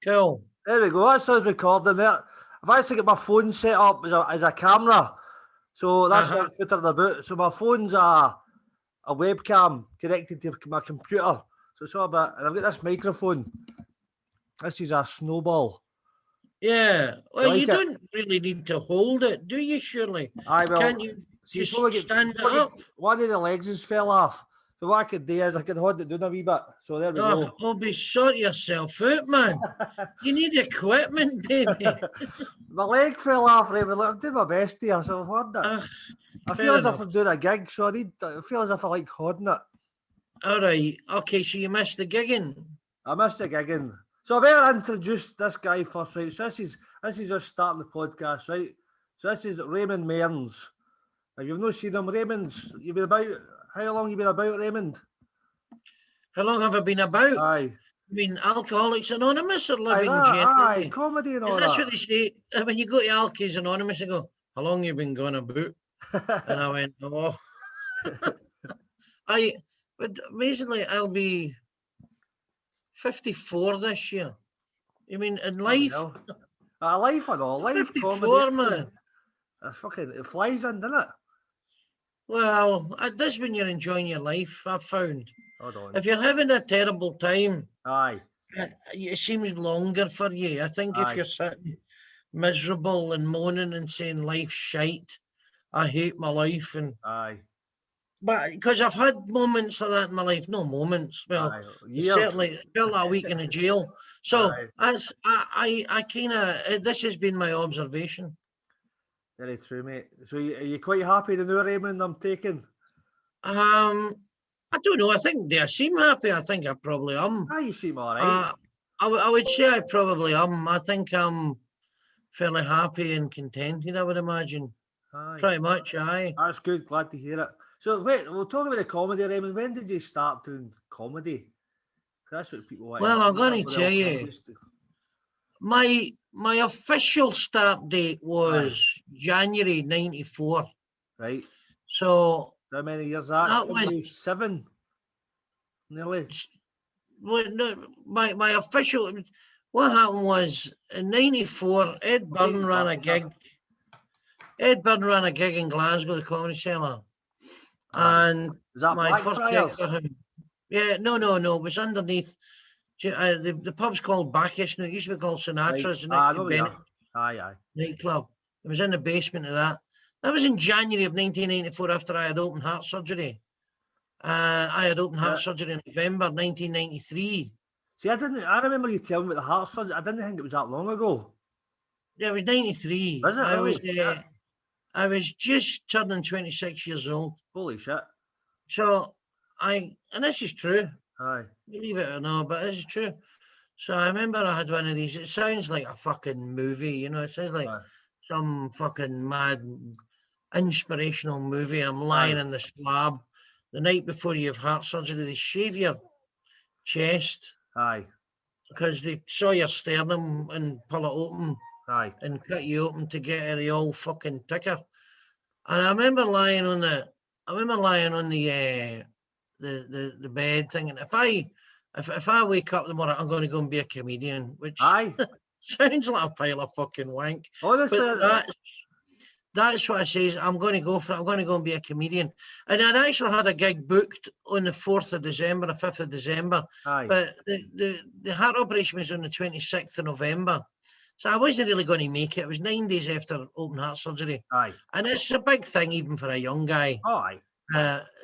Cool. There we go. That's us recording there. I've actually got my phone set up as a camera. So that's what I'm footering about. So my phone's a webcam connected to my computer. So it's all a bit, and I've got this microphone. This is a snowball. Yeah. Well, like you it? don't really need to hold it, do you, surely? Aye, well, Can't you see, just stand it up? One of the legs has fell off. So what I could do is I could hold it down a wee bit. So there we go. Oh, be sorting yourself out, man. You need equipment, baby. My leg fell off, Raymond. I'm doing my best here, so I've holding it. I feel as if I'm doing a gig, so I feel as if I like holding it. All right. Okay, so you missed the gigging. I missed the gigging. So I better introduce this guy first, right? So this is us starting the podcast, right? So this is Raymond Mears. If you've not seen him, you've been about, how long you been about, Raymond? How long have I been about? Aye. I mean, Alcoholics Anonymous or living Aye, comedy and all that. That's what they say. When you go to Alcoholics Anonymous, they go, how long you been going about? And I went, oh. But amazingly, I'll be 54 this year. You mean in life? Life and all. Life, 54, comedy. man. It flies in, doesn't it? Well, that's when you're enjoying your life, I've found. Hold on. If you're having a terrible time, aye, it seems longer for you. I think if you're sitting miserable and moaning and saying life's shite, I hate my life, and but because I've had moments like that in my life, no moments, well, certainly felt a week in a jail. So as I kind of, this has been my observation. Very true, mate. So are you quite happy to know, Raymond, I'm taking? I don't know. I think do I seem happy? I think I probably am. You seem all right. I would say I probably am. I think I'm fairly happy and contented, I would imagine. Pretty much, aye. That's good. Glad to hear it. So wait, we'll talk about the comedy, Raymond. When did you start doing comedy? That's what people want. Well, I'm going to tell you. My official start date was January '94. Right. So how many years that was 7. Nearly. Well, no, my official. What happened was in '94, Ed Byrne ran a gig. Ed Byrne ran a gig in Glasgow, the Comedy Cellar, and my first gig for him. Yeah, no. It was underneath. The pub's called Bacchus now. It used to be called Sinatra's. Aye. Nightclub. It was in the basement of that. That was in January of 1994 after I had open heart surgery. I had open heart surgery in November 1993. See, I remember you telling me about the heart surgery. I didn't think it was that long ago. Yeah, it was 93. Was it really? I was just turning 26 years old. Holy shit. So and this is true. Aye. Believe it or not, but this is true. So I remember I had one of these. It sounds like a fucking movie, you know. It sounds like some fucking mad inspirational movie. And I'm lying in the slab the night before you have heart surgery. They shave your chest. Aye. Because they saw your sternum and pull it open. Aye. And cut you open to get the old fucking ticker. And I remember lying on the bed thinking, if I wake up tomorrow, I'm going to go and be a comedian, which sounds like a pile of fucking wank. But that's what I say. I'm going to go for it. I'm going to go and be a comedian. And I'd actually had a gig booked on the 4th of December, the 5th of December. But the heart operation was on the 26th of November. So I wasn't really going to make it. It was 9 days after open heart surgery. And it's a big thing even for a young guy.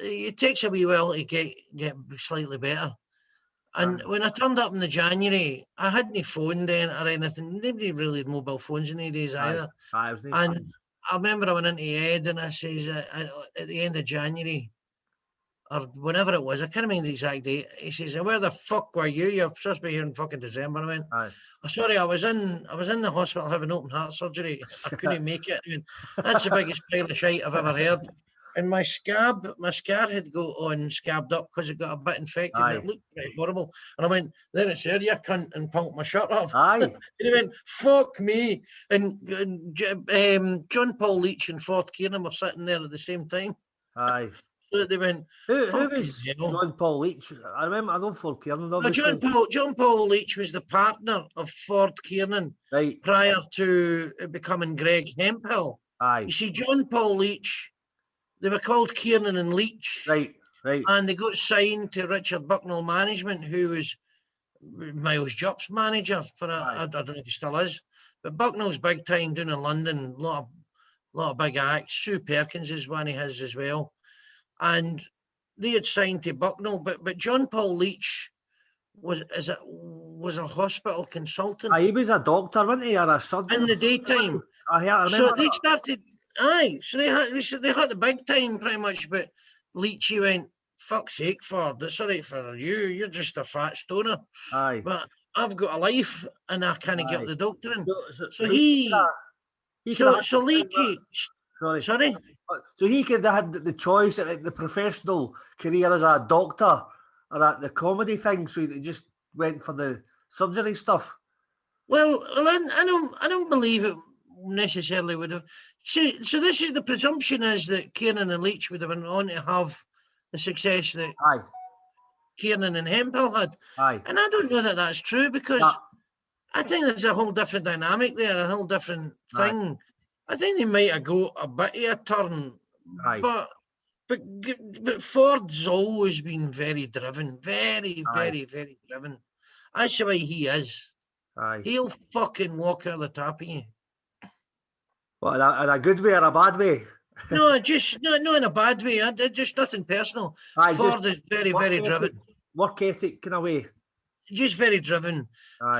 It takes a wee while to get slightly better. And when I turned up in the January, I hadn't phoned then or anything. Nobody really had mobile phones in the days either. And I remember I went into Ed and I says at the end of January or whenever it was, I can't remember the exact date. He says, "Where the fuck were you? You're supposed to be here in fucking December." I went, "Sorry, I was in the hospital having open heart surgery. I couldn't make it." I mean, that's the biggest pile of shite I've ever heard. And my scar had scabbed up because it got a bit infected. And it looked pretty horrible. And I went, "Then it's there, you cunt," and punked my shirt off. And he went, "Fuck me." And John Paul Leach and Fort Kieran were sitting there at the same time. They went, Who fucking was hell. John Paul Leach? I remember, I know Ford Kiernan, obviously. John Paul Leach was the partner of Ford Kiernan prior to becoming Greg Hemphill. Aye. You see, John Paul Leach, they were called Kiernan and Leach. Right. And they got signed to Richard Bucknell Management, who was Miles Jupp's manager for I don't know if he still is, but Bucknell's big time down in London. A lot of big acts. Sue Perkins is one of his as well, and they had signed to Bucknell. But John Paul Leach was a hospital consultant. He was a doctor, wasn't he, or a surgeon in the daytime. I remember. So they started. So they had the big time pretty much. But Leachy went, fuck's sake, Ford, it's all right for you. You're just a fat stoner. Aye. But I've got a life and I can't get the doctoring. So Leachy. Sorry? So he could have had the choice at like, the professional career as a doctor or at the comedy thing, so he just went for the surgery stuff. Well, I don't believe it necessarily would have. So this is the presumption is that Kiernan and Leach would have been on to have the success that Kiernan and Hemphill had. And I don't know that that's true because I think there's a whole different dynamic there, a whole different thing. I think they might have got a bit of a turn, but Ford's always been very driven, very, very, very driven. That's the way he is. He'll fucking walk out the top of you. What, in a good way or a bad way? No, no in a bad way. Just nothing personal. Ford is very, very driven. Work ethic kind of way. Just very driven.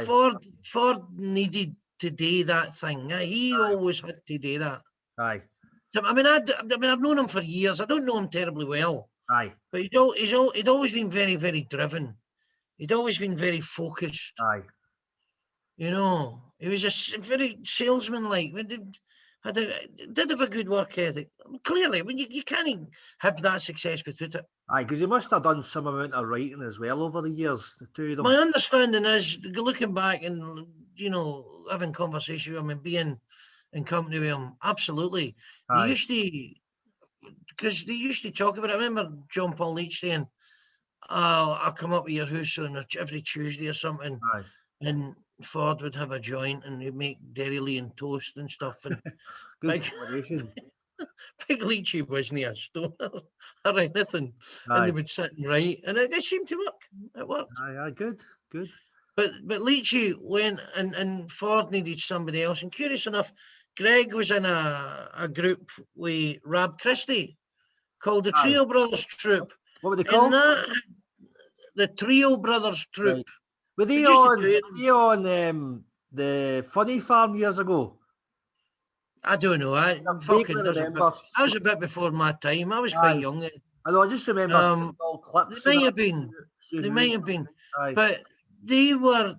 Ford needed to do that thing. He always had to do that. I mean, I've known him for years. I don't know him terribly well. But he'd always been very, very driven. He'd always been very focused. You know, he was a very salesman-like. Did have a good work ethic. Clearly, when you can't have that success without it. Because he must have done some amount of writing as well over the years, the two of them. My understanding is, looking back and, you know, having conversation with him and being in company with him, absolutely. They used to talk about it. I remember John Paul Leach saying, I'll come up to your house on every Tuesday or something. And Ford would have a joint and he'd make Dairy Lee and toast and stuff. And Big Leachy wasn't a stoner or anything. And they would sit and write. And it seemed to work. It worked. Good. But Leachy went and Ford needed somebody else. And curious enough, Greg was in a group with Rab Christie called the Trio Brothers Troupe. What were they called? The Trio Brothers Troupe. Were they on the Funny Farm years ago? I don't know. I was a bit before my time. I was quite young then. I know. I just remember all clips. They might have been. But they were.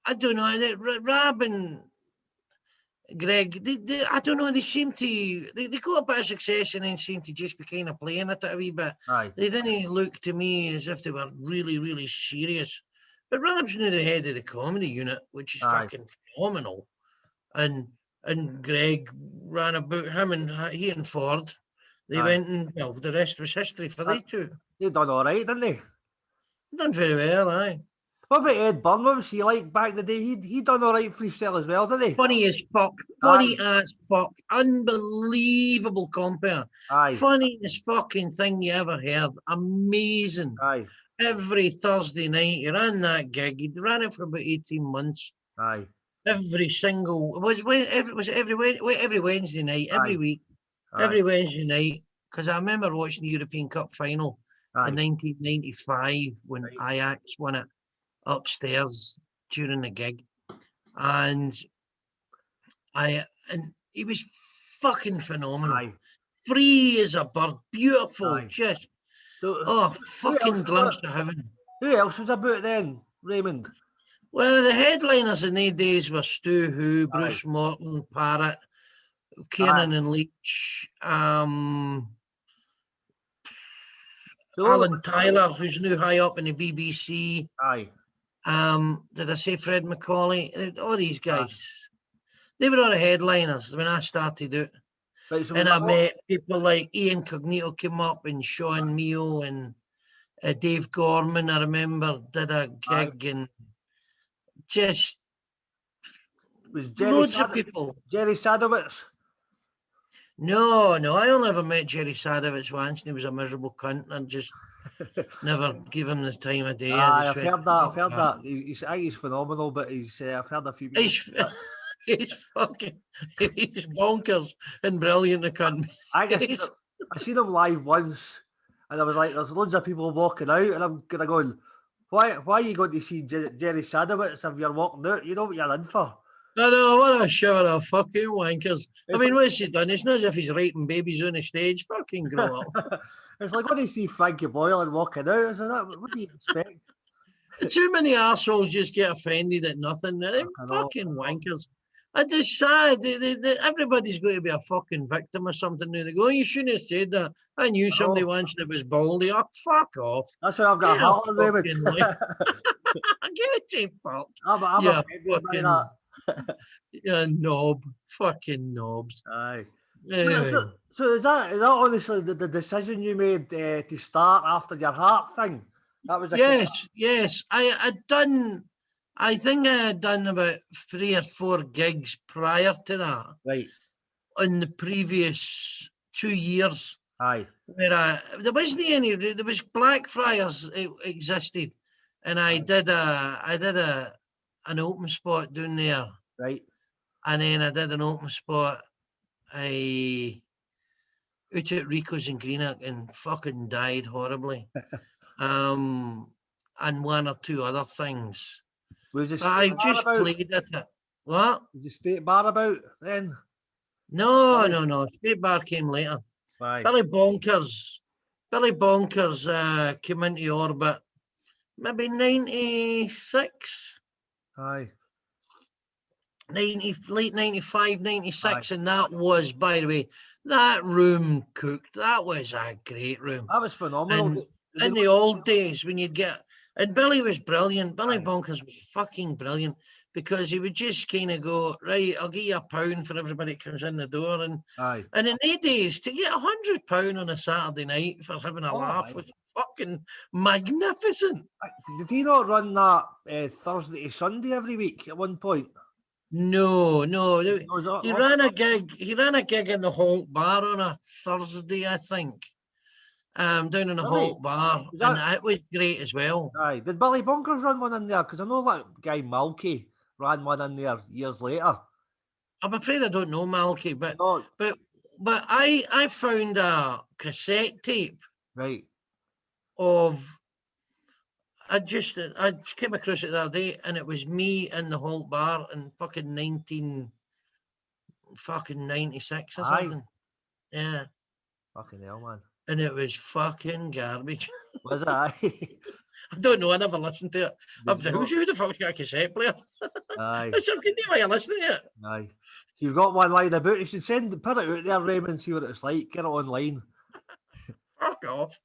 I don't know. Rab and Greg. I don't know. They seemed to. They got a bit of success and then seemed to just be kind of playing at it a wee bit. They didn't look to me as if they were really, really serious. But Rab's now the head of the comedy unit, which is fucking phenomenal. And Greg ran about him and he and Ford. They went and the rest was history for they two. They done all right, didn't they? Done very well, What about Ed Byrne? What was he like back in the day? He done all right for himself as well, didn't he? Funny as fuck. Unbelievable compare. Funniest fucking thing you ever heard. Amazing. Every Thursday night, he ran that gig. He ran it for about 18 months. Every single every Wednesday night, every week, every Wednesday night. Because I remember watching the European Cup final in 1995 when Ajax won it upstairs during the gig, and he was fucking phenomenal. Free as a bird, beautiful, just. Fucking glimpse of heaven. Who else was about then, Raymond? Well, the headliners in these days were Stu Hu, Bruce Morton, Parrott, Kiernan and Leach, Alan Tyler, who's now high up in the BBC. Did I say Fred Macaulay? All these guys. They were all the headliners when I started out. Right, so and I met people like Ian Cognito came up and Sean Mio and Dave Gorman, I remember, did a gig and just was loads of people. Jerry Sadowitz? No, I only ever met Jerry Sadowitz once, and he was a miserable cunt. I just never give him the time of day. I've heard that. He's phenomenal, but I've heard a few people. He's bonkers and brilliant, the cunt. I seen him live once, and I was like, there's loads of people walking out, and I'm kind of going, why are you going to see Jerry Sadowitz if you're walking out? You know what you're in for. No, what a shower of fucking wankers. I mean, what's he done? It's not as if he's raping babies on the stage. Fucking grow up. It's like when you see Frankie Boylan walking out, it's like, what do you expect? Too many arseholes just get offended at nothing. They're fucking wankers. I just sad. Everybody's going to be a fucking victim or something. They go, you shouldn't have said that. I knew somebody once that was baldy. Oh, fuck off. That's why I've got a hat on, Raymond. Get it, fuck. I'm offended by that. Yeah, knob. Fucking knobs. Aye. Anyway. So is that honestly the decision you made to start after your heart thing? That was yes. I think I had done about 3 or 4 gigs prior to that. Right. In the previous 2 years. Aye. Where there wasn't any. There was Blackfriars existed, and I did an open spot down there. Right. And then I did an open spot out at Rico's in Greenock and fucking died horribly. And 1 or 2 other things. I just played at it. What? Was the State Bar about then? No. State Bar came later. Aye. Billy Bonkers came into orbit maybe 96. Aye. Late 95, 96, and that was, by the way, that room cooked. That was a great room. That was phenomenal. In the old days when you'd get, and Billy was brilliant. Billy Bonkers was fucking brilliant because he would just kind of go, right, I'll give you £1 for everybody that comes in the door. And in the days, to get £100 on a Saturday night for having a laugh was fucking magnificent. Did he not run that Thursday to Sunday every week at one point? No. He ran a gig in the Holt Bar on a Thursday, I think. Down in the Holt Bar, and it was great as well. Aye. Did Billy Bonkers run one in there? Because I know that guy Malky ran one in there years later. I'm afraid I don't know Malky, but I found a cassette tape. Right. I came across it the other day, and it was me in the Holt Bar in fucking 96 or something. Yeah. Fucking hell, man. And it was fucking garbage. Was it? I don't know. I never listened to it. Who the fuck's got a cassette player? Aye. I've got no way of listening to it. Aye. You've got one lying about. You should put it out there, Raymond, see what it's like. Get it online. Fuck off.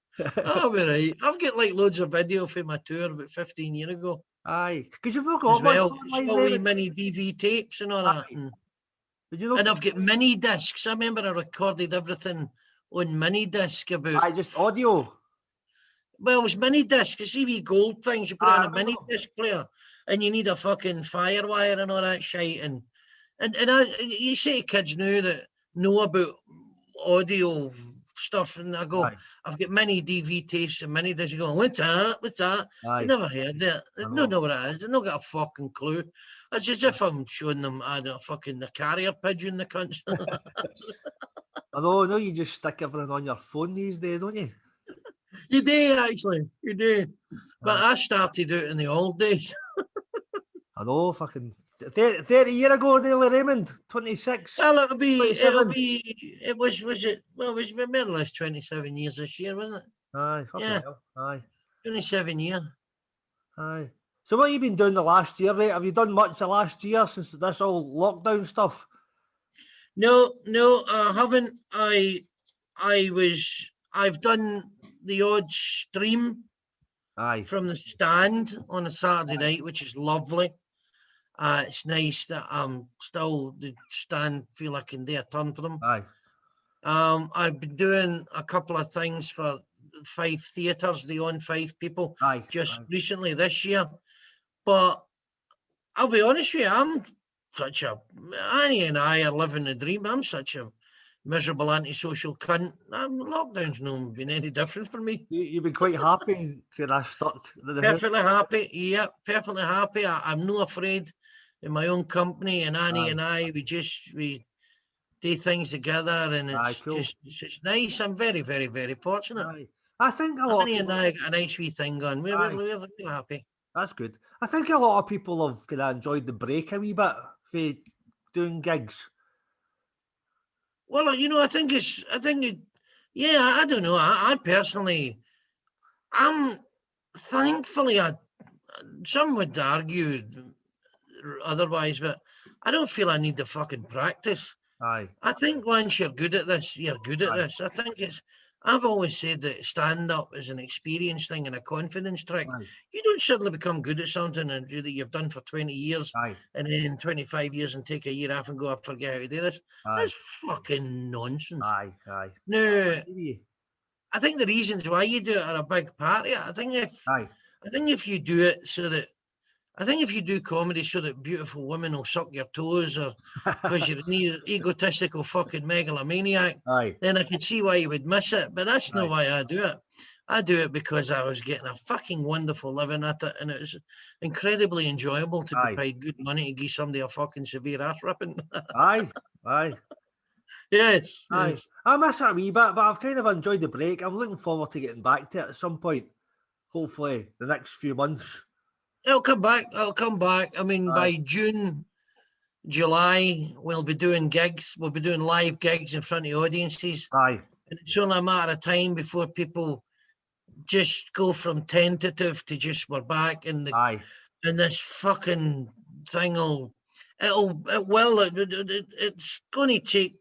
I'll be right. I've got like loads of video for my tour about 15 years ago. Aye. Because you've not got much online, wee mini DV tapes and all that. And I've got mini discs. I remember I recorded everything on mini disc about. Just audio. Well, it was mini disc. You see wee gold things you put on a mini disc player, and you need a fucking firewire and all that shit. And you say to kids now that know about audio stuff, and I go, I've got many DV tapes and many discs. You go, what's that? I never heard it. They don't know what it is. They don't got a fucking clue. It's as if I'm showing them the carrier pigeon, the cunts. I know you just stick everything on your phone these days, don't you? You do, actually. You do. But I started out in the old days. I know, fucking 30 years ago, nearly, Raymond. 26. Well, it was more or less 27 years this year, wasn't it? Aye, fucking hell. Aye. 27 years. Aye. So what have you been doing the last year, right? Have you done much the last year since this all lockdown stuff? No, I haven't. I've done the odd stream from the stand on a Saturday night, which is lovely. It's nice that the stand feel I can do a turn for them. Aye. I've been doing a couple of things for Fife theatres, the On Fife people, recently this year. But I'll be honest with you, Annie and I are living the dream. I'm such a miserable antisocial cunt. Lockdown's not been any different for me. You've been quite happy when I stuck. Perfectly happy, yeah, perfectly happy. I'm not afraid in my own company, and Annie and I, we do things together, and it's just nice. I'm very, very, very fortunate. I think a lot Annie and I got a nice wee thing going. We're really happy. That's good. I think a lot of people have kind of enjoyed the break a wee bit for doing gigs. Well, you know, I don't know. I personally, thankfully, some would argue otherwise, but I don't feel I need to fucking practice. I think once you're good at this, you're good at this. I think I've always said that stand-up is an experience thing and a confidence trick. You don't suddenly become good at something that you've done for 20 years and then in 25 years and take a year off and go, I forget how to do this. That's fucking nonsense. No, I think the reasons why you do it are a big part of it. I think if you do it so that if you do comedy so that beautiful women will suck your toes, or because you're an egotistical fucking megalomaniac, then I could see why you would miss it. But that's not why I do it. I do it because I was getting a fucking wonderful living at it, and it was incredibly enjoyable to be paid good money to give somebody a fucking severe ass ripping. Yes. I miss it a wee bit, but I've kind of enjoyed the break. I'm looking forward to getting back to it at some point. Hopefully, the next few months. It'll come back. I mean, by June, July, we'll be doing gigs. We'll be doing live gigs in front of audiences. And it's only a matter of time before people just go from tentative to just we're back, and this fucking thing it's going to take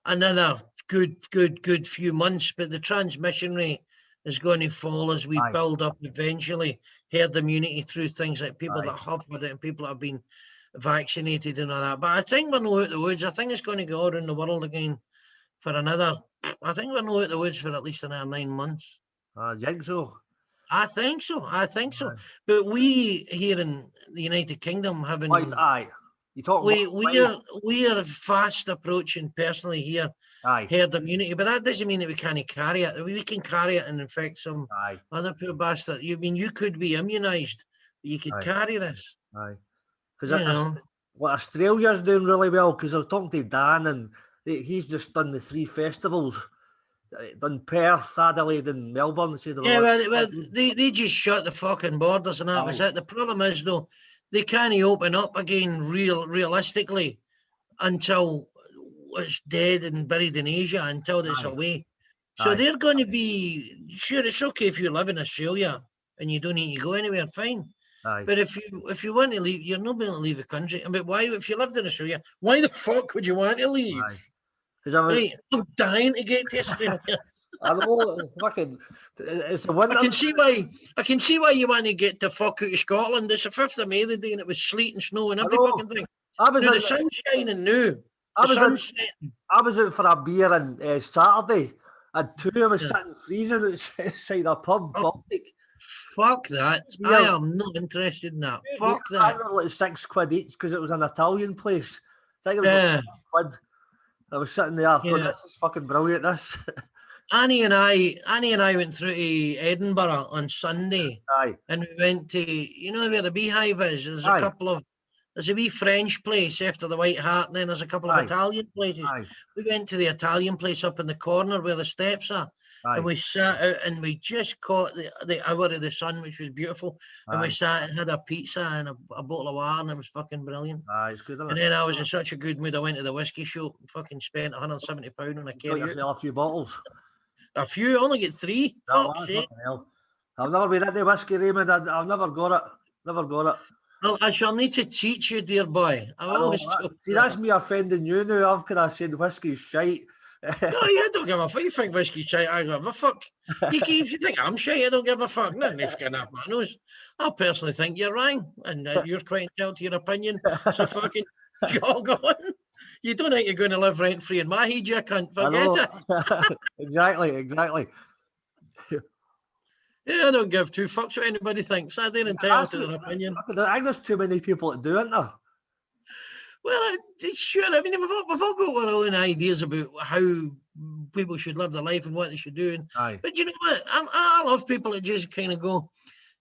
another good few months, but the transmission rate is going to fall as we build up eventually herd immunity through things like people that have had it and people that have been vaccinated and all that. But I think we're not out the woods. I think it's going to go around the world again for another. I think we're not out the woods for at least another 9 months. You think so? I think so. But we here in the United Kingdom having we are fast approaching personally here herd immunity, but that doesn't mean that we can't carry it. We can carry it and infect some other poor bastard. You could be immunised, but you could carry this. Because Australia's doing really well, because I was talking to Dan and he's just done the 3 festivals. Done Perth, Adelaide and Melbourne. They just shut the fucking borders and that was it. The problem is though, they can't open up again realistically until it's dead and buried in Asia, until it's away. So they're going to be, sure, it's okay if you live in Australia and you don't need to go anywhere, fine. But if you want to leave, you're not going to leave the country. I mean, why, if you lived in Australia, why the fuck would you want to leave? I'm dying to get to Australia. I know, it's the winter. I can see why you want to get the fuck out of Scotland. It's the 5th of May the day and it was sleet and snow and every fucking thing. The sun's shining now. I was out for a beer on Saturday and 2 I was sitting freezing outside a pub. Baltic. Fuck that. I am not interested in that. Fuck that. I was like £6 each because it was an Italian place. I think it was like £5. I was sitting there going, this is fucking brilliant, this. Annie and I went through to Edinburgh on Sunday. And we went to, you know where the Beehive is? There's a wee French place after the White Hart, and then there's a couple of Italian places. We went to the Italian place up in the corner where the steps are. And we sat out and we just caught the hour of the sun, which was beautiful. And we sat and had a pizza and a bottle of wine, and it was fucking brilliant. It's good, isn't it? And then I was in such a good mood, I went to the whiskey shop and fucking spent £170 on a carry. Got yourself a few bottles. A few, I only get 3. Fuck's sake. I've never been into whiskey, Raymond. I've never got it. Well, I shall need to teach you, dear boy. See, that's me offending you now. I've kind of said whiskey's shite. No, I don't give a fuck. You think whiskey's shite, I don't give a fuck. If you think I'm shite, I don't give a fuck. Nothing if you up my nose. I personally think you're wrong, and you're quite entitled to your opinion. So fucking jog on. You don't think you're going to live rent-free in my head, you cunt. Forget it. Exactly. Yeah, I don't give two fucks what anybody thinks. They're entitled to their opinion. I think there's too many people that do, isn't there? Well, sure. I mean, we've all got our own ideas about how people should live their life and what they should do. But you know what? I love people that just kind of go,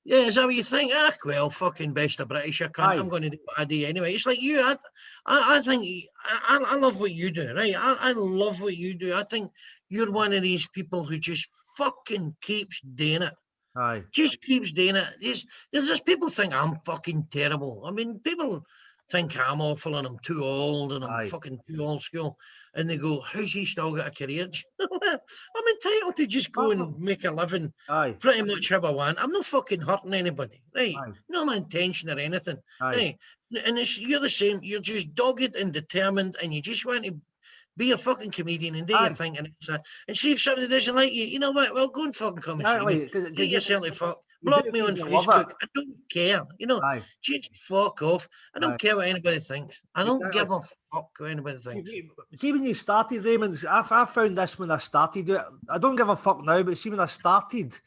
yeah, is that what you think? Well, fucking best of British, I can't. I'm going to do what I do anyway. It's like you. I think I love what you do, right? I love what you do. I think you're one of these people who just fucking keeps doing it. Just keeps doing it. There's just people think I'm fucking terrible. I mean, people think I'm awful and I'm too old and I'm fucking too old school. And they go, how's he still got a career? I'm entitled to just go and make a living pretty much how I want. I'm not fucking hurting anybody, right? Not my intention or anything, right? And you're the same. You're just dogged and determined and you just want to be a fucking comedian and do your thing and see if somebody doesn't like you. You know what? Well, go and fucking come and see me. Get yourself to fuck. Block me on Facebook. I don't care. You know, just fuck off. I don't care what anybody thinks. I don't give a fuck what anybody thinks. See, when you started, Raymond, I found this when I started. I don't give a fuck now, but see, when I started,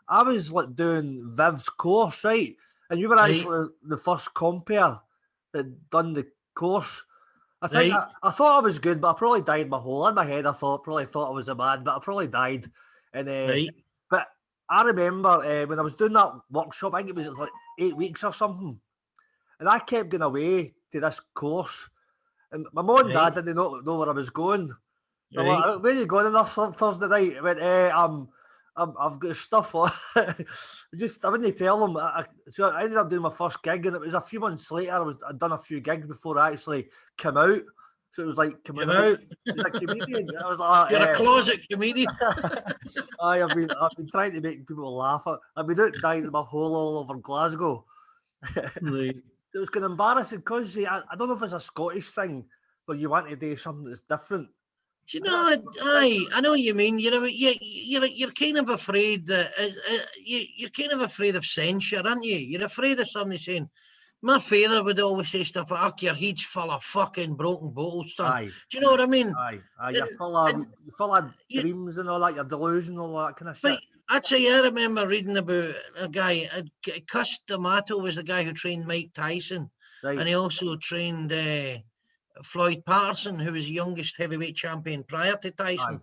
I was like doing Viv's course, right? And you were actually the first compere that done the course. I think I thought I was good, but I probably died my hole. In my head, I probably thought I was a man, but I probably died. And but I remember when I was doing that workshop, I think it was like 8 weeks or something, and I kept going away to this course, and my mum and dad didn't know where I was going. They're like, where are you going on this Thursday night? I went, I've got stuff on. I wouldn't tell them. So I ended up doing my first gig, and it was a few months later. I'd done a few gigs before I actually came out. So it was like coming out as a comedian. I was like, you're a closet comedian. I've been trying to make people laugh. I've been out dying in my hole all over Glasgow. It was kind of embarrassing because I don't know if it's a Scottish thing where you want to do something that's different. Do you know? I know what you mean. You know, you're kind of afraid that you're kind of afraid of censure, aren't you? You're afraid of somebody saying. My father would always say stuff like, your head's full of fucking broken bottles, son. Do you know what I mean? You're full of dreams and all that, you're delusional, all that kind of shit. I'd say I remember reading about a guy, Cus D'Amato was the guy who trained Mike Tyson. And he also trained Floyd Patterson, who was the youngest heavyweight champion prior to Tyson.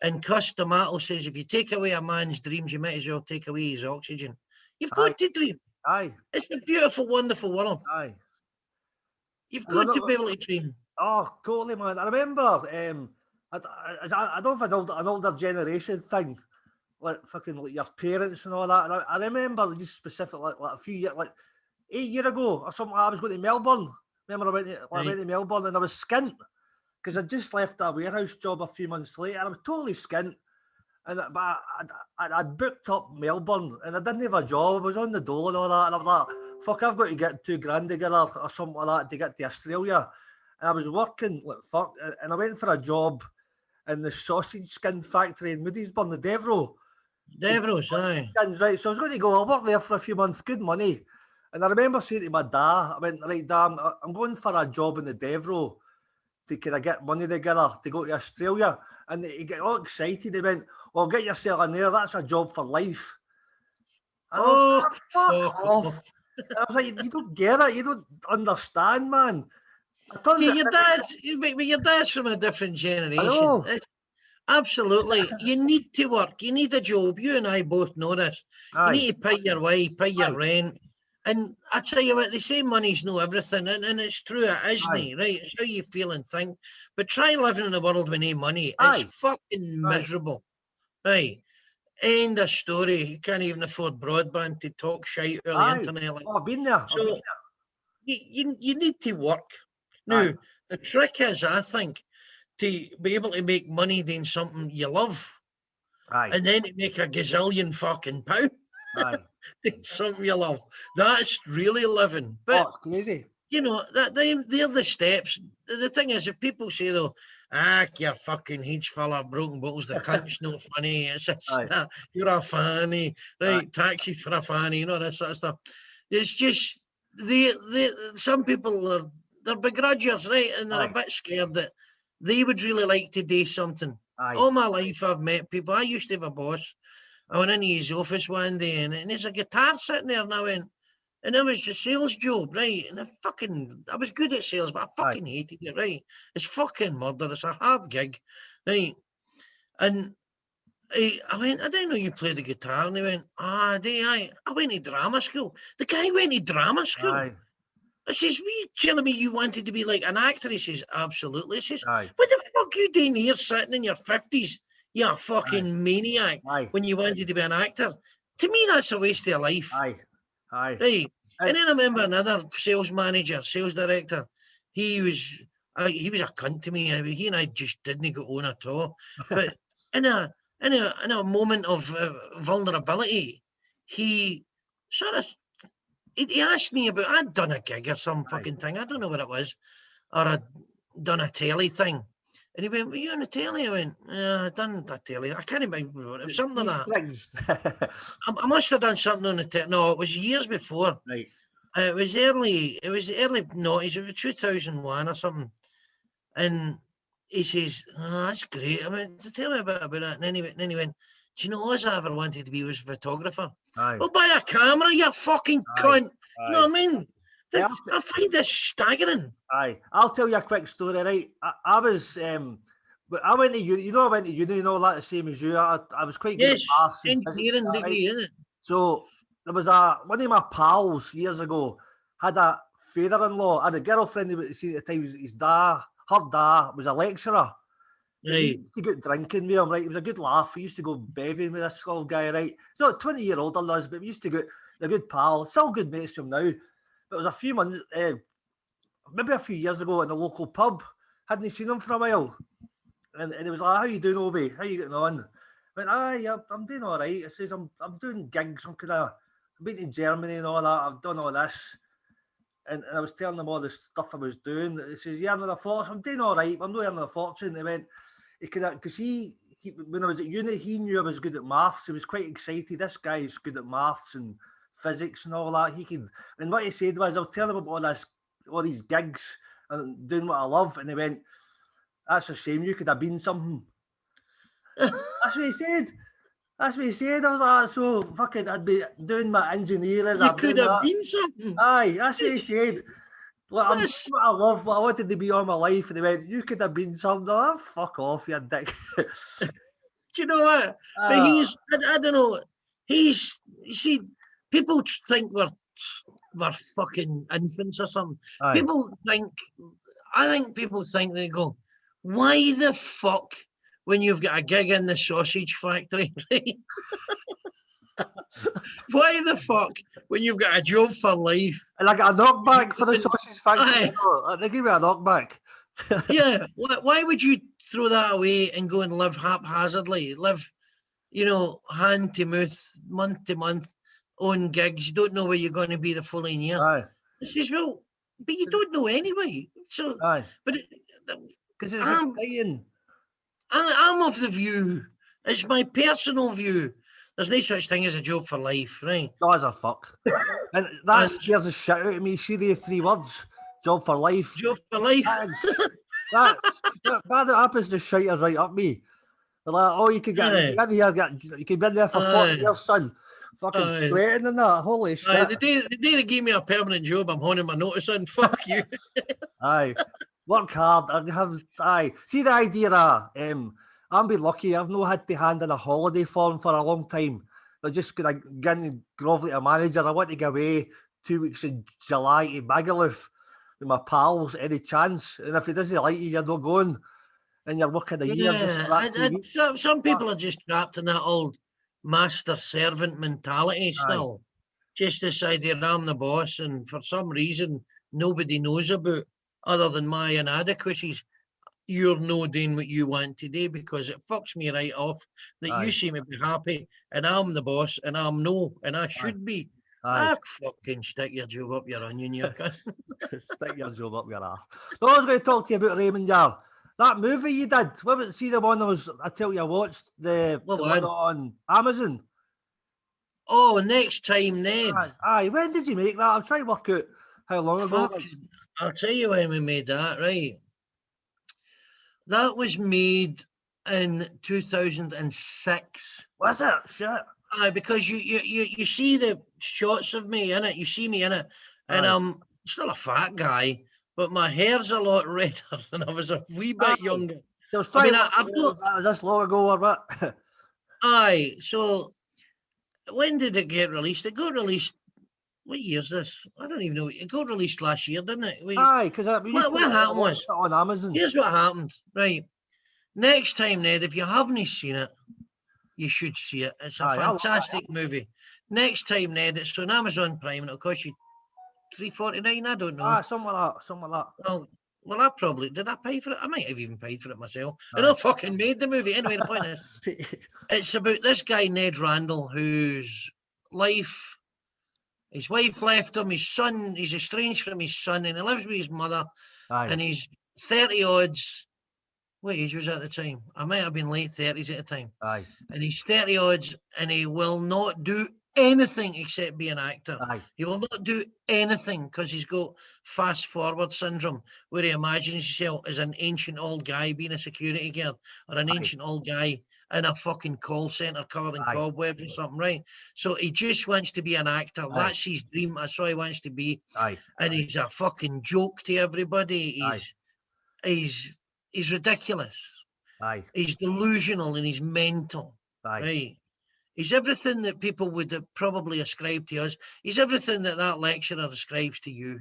And Cus D'Amato says, if you take away a man's dreams, you might as well take away his oxygen. You've got to dream. It's a beautiful, wonderful world. You've got to be able to dream. Oh, totally, man. I remember, I don't know if an older generation thing, like fucking like your parents and all that. And I remember just specifically like a few years, like 8 years ago or something, I was going to Melbourne. Remember I went to Melbourne and I was skint because I just left a warehouse job a few months later. I was totally skint. But I'd booked up Melbourne and I didn't have a job. I was on the dole and all that. And I was like, fuck, I've got to get $2,000 together or something like that to get to Australia. And I was working like fuck. And I went for a job in the sausage skin factory in Moodiesburn, the Devereux. Skins, right. So I was going to go. I'll work there for a few months, good money. And I remember saying to my dad, I went, right, Dad, I'm going for a job in the Devereux to kind of get money together to go to Australia. And he got all excited. He went, well, get yourself in there. That's a job for life. And fuck off. And I was like, you don't get it. You don't understand, man. Your dad's from a different generation. Absolutely. You need to work. You need a job. You and I both know this. You need to pay your way, pay your rent. And I tell you what, they say money's no everything, and it's true, it isn't, right? It's how you feel and think. But try living in a world with no money. It's fucking miserable, right? End of story. You can't even afford broadband to talk shite on the internet. I've been there. So you need to work. Now, the trick is, I think, to be able to make money doing something you love, and then to make a gazillion fucking pound. Something you love. That's really living. But crazy. You know, they're the steps. The thing is, if people say though, your fucking head's full of broken bottles, the cunt's not funny, you're a fanny, right? Taxi for a fanny, you know, that sort of stuff. It's just some people they're begrudgers, right? And they're a bit scared that they would really like to do something. All my life I've met people. I used to have a boss. I went into his office one day and there's a guitar sitting there, and I went, and it was a sales job, right? And I was good at sales, but I fucking hated it, right? It's fucking murder. It's a hard gig, right? And I went, I didn't know you played the guitar. And he went, do I went to drama school. The guy went to drama school. I says, were you telling me you wanted to be like an actor? He says, absolutely. He says, what the fuck are you doing here sitting in your 50s? You're a fucking maniac when you wanted to be an actor. To me, that's a waste of life. Right. And then I remember another sales director. He was a cunt to me. He and I just didn't get on at all. But in a moment of vulnerability, he sort of he asked me about, I'd done a gig or some fucking thing. I don't know what it was, or I'd done a telly thing. And he went, were you on the telly? I went, yeah, I done a telly. I can't remember. It was something like that. I must have done something on the telly. No, it was years before. Right. It was early noughties. It was 2001 or something. And he says, that's great. I went, tell me a bit about it. And then he went, do you know all I ever wanted to be was a photographer? Well, buy a camera, you fucking cunt. You know what I mean? I find this staggering. I'll tell you a quick story, right? I was, I went to uni, I went to uni and all that, the same as you. I was quite good at maths and physics. Degree, isn't it? So there was one of my pals years ago had a father-in-law, had a girlfriend at the time, his dad, her dad was a lecturer. He used to go drinking with him, right? It was a good laugh. We used to go beviing with this old guy, right? He's not 20-year older than us, but we used to go, a good pal, still good mates from now. But it was a few months, maybe a few years ago in the local pub. Hadn't seen him for a while. And he was like, how you doing, Obi? How you getting on? I went, I'm doing all right. I says, I'm doing gigs. I've been to Germany and all that. I've done all this. And I was telling him all the stuff I was doing. He says, you earning a fortune? I'm doing all right. I'm not earning a fortune. He went, because he when I was at uni, he knew I was good at maths. He was quite excited. This guy's good at maths and physics and all that. And what he said was, I was telling him about all these gigs and doing what I love. And he went, that's a shame. You could have been something. That's what he said. I was like, so fucking, I'd be doing my engineering. You could have been something. Aye, that's what he said. Like, I'm doing what I love, what I wanted to be all my life. And he went, you could have been something. Oh, fuck off, you dick. Do you know what? But I don't know. You see, people think we're fucking infants or something. Aye. I think people think, they go, why the fuck, when you've got a gig in the sausage factory, right? Why the fuck, when you've got a job for life? And I got a knockback for the sausage factory. They give me a knockback. Yeah, why would you throw that away and go and live haphazardly? Live, hand to mouth, month to month, on gigs. You don't know where you're going to be the following year. Aye. It's just, well, but you don't know anyway. So, aye. But because it's exciting. I'm of the view, it's my personal view, there's no such thing as a job for life, right? No, as a fuck. And that scares the shit out of me. See the 3 words, job for life. Job for life. That happens to shiters right up me. They're like, oh, you could get in here, you could be in there for 40 years, son. Fucking sweating and that. Holy shit. The day they gave me a permanent job, I'm honing my notice in. Fuck you. Aye. Work hard. See the idea of I'm be lucky. I've not had to hand in a holiday form for a long time. They're just gonna get in grovelly a manager. I want to go away 2 weeks in July to Magaluf with my pals, any chance. And if he doesn't like you, you're not going. And you're working a year just for that 2 weeks. Some people are just trapped in that old master-servant mentality still. Just this idea, I'm the boss, and for some reason, nobody knows about, other than my inadequacies, you're not doing what you want to do, because it fucks me right off that you seem to be happy, and I'm the boss, and I'm no, and I should be. Fucking stick your job up your onion, you cunt. Stick your job up your ass. So I was going to talk to you about Raymond Mears. That movie you did, see the one I tell you I watched, the one on Amazon. Oh, Next Time, Ned. Aye, when did you make that? I'm trying to work out how long ago. I'll tell you when we made that, right? That was made in 2006. Was it? Shit. Because you see the shots of me in it. You see me in it, and I'm still a fat guy, but my hair's a lot redder than I was a wee bit younger. So was this long ago or what? Aye. So when did it get released? It got released. What year is this? I don't even know. It got released last year, didn't it? Aye, because what happened was on Amazon. Here's what happened. Right. Next time, Ned, if you haven't seen it, you should see it. It's a fantastic movie. Next time, Ned, it's on Amazon Prime and it'll cost you $3.49. I don't know. Something like that. Well, I probably did. I pay for it. I might have even paid for it myself. And I fucking made the movie. Anyway, the point is, it's about this guy Ned Randall, his wife left him. His son, he's estranged from his son, and he lives with his mother. And he's 30 odds. What age was at the time? I might have been late 30s at the time. And he's 30 odds, and he will not do anything except be an actor. He will not do anything because he's got fast forward syndrome, where he imagines himself as an ancient old guy being a security guard, or an ancient old guy in a fucking call center covered in cobwebs or something, right? So he just wants to be an actor. That's his dream. That's all he wants to be. And he's a fucking joke to everybody. He's ridiculous. He's delusional and he's mental. Right. He's everything that people would probably ascribe to us. He's everything that lecturer ascribes to you.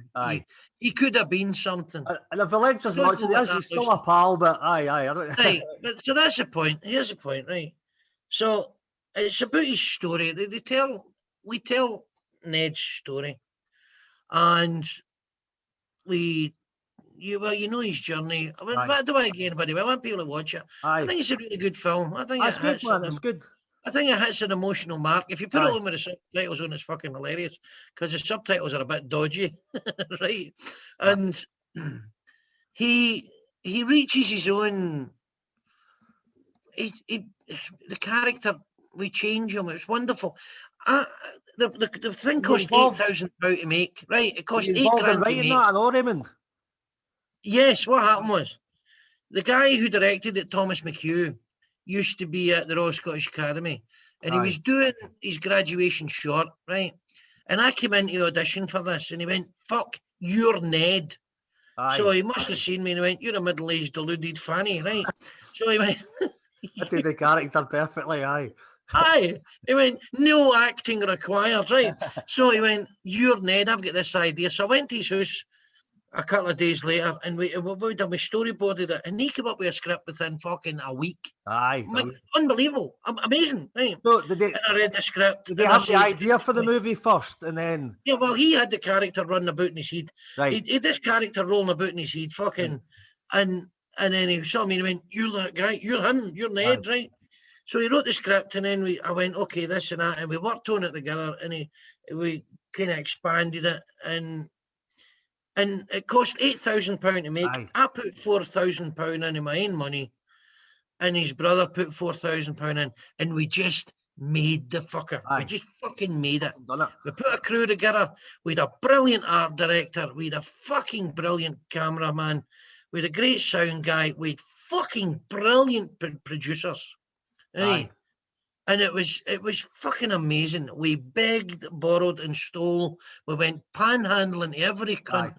He could have been something. And if the lecture's watching this, he's still a pal, but I don't... Right, but so that's the point. Here's the point, right? So it's about his story. We tell Ned's story, and you know his journey. I mean, I don't want to get anybody, but I want people to watch it. I think it's a really good film. I think it's good. I think it hits an emotional mark. If you put it on with the subtitles on, it's fucking hilarious because the subtitles are a bit dodgy, right? And he reaches his own. The character, we change him. It's wonderful. The thing cost £8,000 to make, right? It cost £8,000 to make. That, I know, Raymond. Yes, what happened was the guy who directed it, Thomas McHugh, used to be at the Royal Scottish Academy, and he was doing his graduation short, right? And I came in to audition for this, and he went, "Fuck, you're Ned." So he must have seen me, and he went, "You're a middle-aged, deluded fanny, right?" So he went, I did the character perfectly, He went, "No acting required," right? So he went, "You're Ned, I've got this idea." So I went to his house a couple of days later, and we storyboarded it, and he came up with a script within fucking a week. Unbelievable, amazing, right? So and I read the script. Did they have the idea for the movie first, and then? Yeah, well, he had the character running about in his head. Right. He had this character rolling about in his head, fucking, and then he saw me and he went, "You're that guy. You're him. You're Ned, right?" So he wrote the script, and then I went, "Okay, this and that," and we worked on it together, and we kind of expanded it, and it cost £8,000 to make. I put £4,000 into my own money, and his brother put £4,000 in, and we just made the fucker. We just fucking made it. We put a crew together. We had a brilliant art director. We had a fucking brilliant cameraman. We had a great sound guy. We had fucking brilliant producers. Right? And it was fucking amazing. We begged, borrowed, and stole. We went panhandling to every cunt,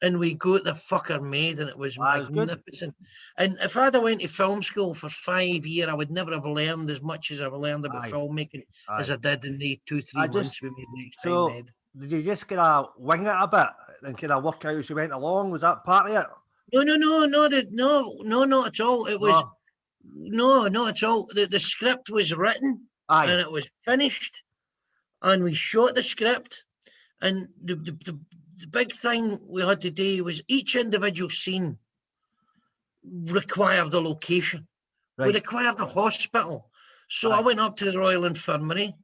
and we got the fucker made, and it was magnificent. And if I'd have went to film school for 5 years, I would never have learned as much as I've learned about filmmaking as I did in the 2-3 months we made Next Time, Ned. Did you just kind of wing it a bit and kind of work out as you went along? Was that part of it? No, not at all. It was no, not at all. The script was written and it was finished, and we shot the script, and the big thing we had to do was each individual scene required a location. We required a hospital. So I went up to the Royal Infirmary,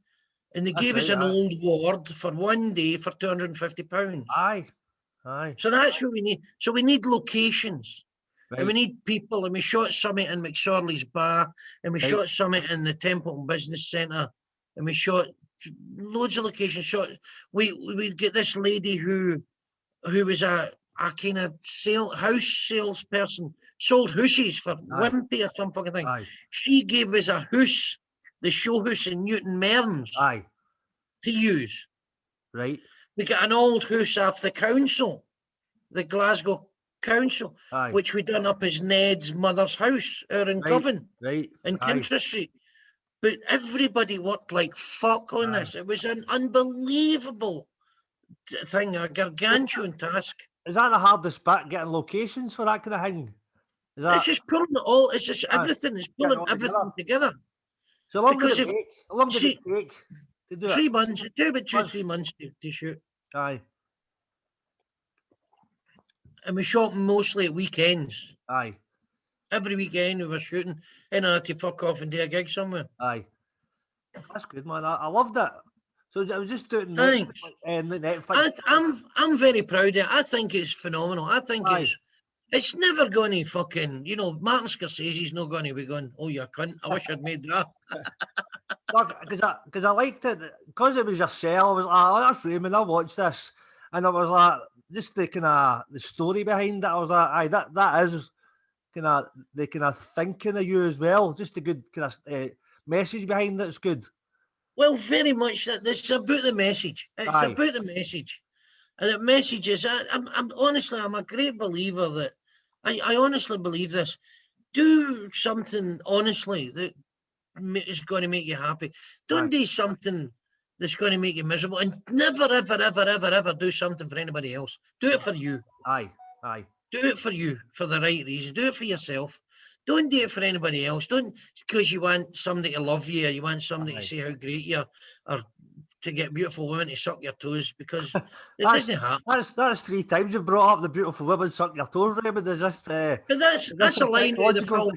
and they gave us an old ward for 1 day for £250. So that's what we need. So we need locations. And we need people, and we shot something in McSorley's Bar, and we shot something in the Templeton Business Centre, and we shot loads of locations. We get this lady who was a a kind of house salesperson, sold hooses for Wimpy or some fucking thing. Aye. She gave us a house, the show house in Newton Mearns, to use. Right. We got an old house off the council, the Glasgow Council, which we done up as Ned's mother's house out in Govan, in Kintra Street. But everybody worked like fuck on this. It was an unbelievable thing, a gargantuan task. Is that the hardest bit, getting locations for that kind of thing? It's just pulling it all. It's just everything. It's pulling everything together. So how long did it take? How long did it take to do 3 months. It took about 2-3 months to shoot. Aye. And we shot mostly at weekends. Aye. Every weekend we were shooting, and I had to fuck off and do a gig somewhere. Aye. That's good, man. I loved it. So I was just doing Netflix. I'm very proud of it. I think it's phenomenal. I think it's never going to fucking, Martin Scorsese's not going to be going, oh, you cunt, I wish I'd made that. Because I liked it, because it was yourself. I was like, oh, that's Raymond, I watched this. And it was like, just the kind of, the story behind it. I was like, aye, that is kind of, the kind of thinking of you as well. Just a good kind of message behind it's good. Well, very much that. It's about the message. It's about the message. And the message is, I'm a great believer that, I honestly believe this. Do something honestly that is going to make you happy. Don't do something that's going to make you miserable. And never, ever, ever, ever, ever do something for anybody else. Do it for you. Aye. Do it for you, for the right reason. Do it for yourself. Don't do it for anybody else. Don't, because you want somebody to love you, or you want somebody to say how great you are, or to get beautiful women to suck your toes, because it doesn't happen. That's 3 times you've brought up the beautiful women suck your toes, Raymond. Is this, but that's a line of the film.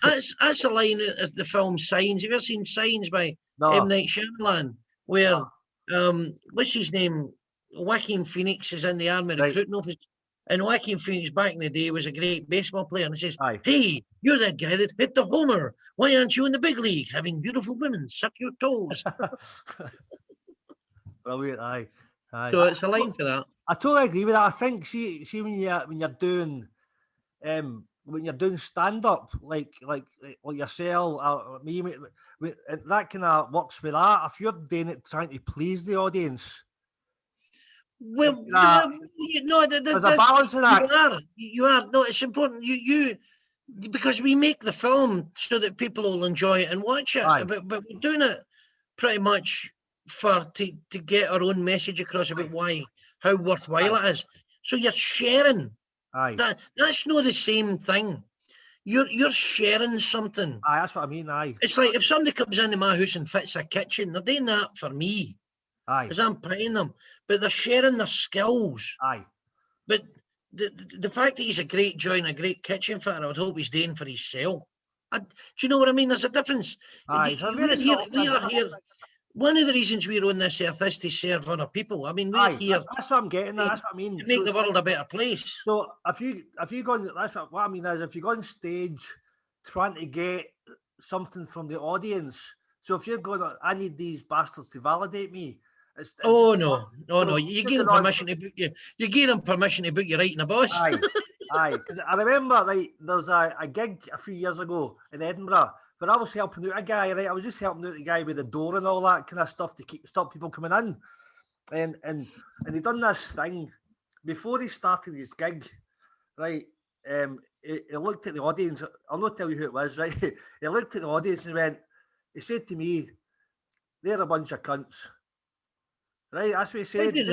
That's a line of the film Signs. Have you ever seen Signs by M. Night Shyamalan, where what's his name? Joaquin Phoenix is in the army recruiting office. And Joaquin Phoenix back in the day was a great baseball player, and he says, hey, you're that guy that hit the homer. Why aren't you in the big league having beautiful women suck your toes? Brilliant, aye. So it's a line for that. I totally agree with that. I think see when you're doing stand up like yourself or me, that kind of works with that. If you're doing it trying to please the audience. Well, there's a balance in that. You are. No, it's important. You because we make the film so that people will enjoy it and watch it. But we're doing it pretty much to get our own message across about how worthwhile it is. So you're sharing. That's not the same thing. You're sharing something. That's what I mean. It's like if somebody comes into my house and fits a kitchen, they're doing that for me. Because I'm paying them, but they're sharing their skills. But the fact that he's a great joiner, a great kitchen fitter, I would hope he's doing for himself. Do you know what I mean? There's a difference. We are here. One of the reasons we're on this earth is to serve other people. I mean, we're here. That's what I'm getting at. That's what I mean. To make the world a better place. So if you go, that's what I mean is if you go on stage trying to get something from the audience. So if you're going, I need these bastards to validate me. No. You give them permission to book you. You give them permission to book you right in the bus. Aye. Because I remember, there was a gig a few years ago in Edinburgh where I was helping out a guy. I was just helping out the guy with the door and all that kind of stuff to stop people coming in. And he done this thing before he started his gig. Right. He looked at the audience. I'll not tell you who it was. Right. He looked at the audience and he said to me, "They're a bunch of cunts." Right, that's what he said. This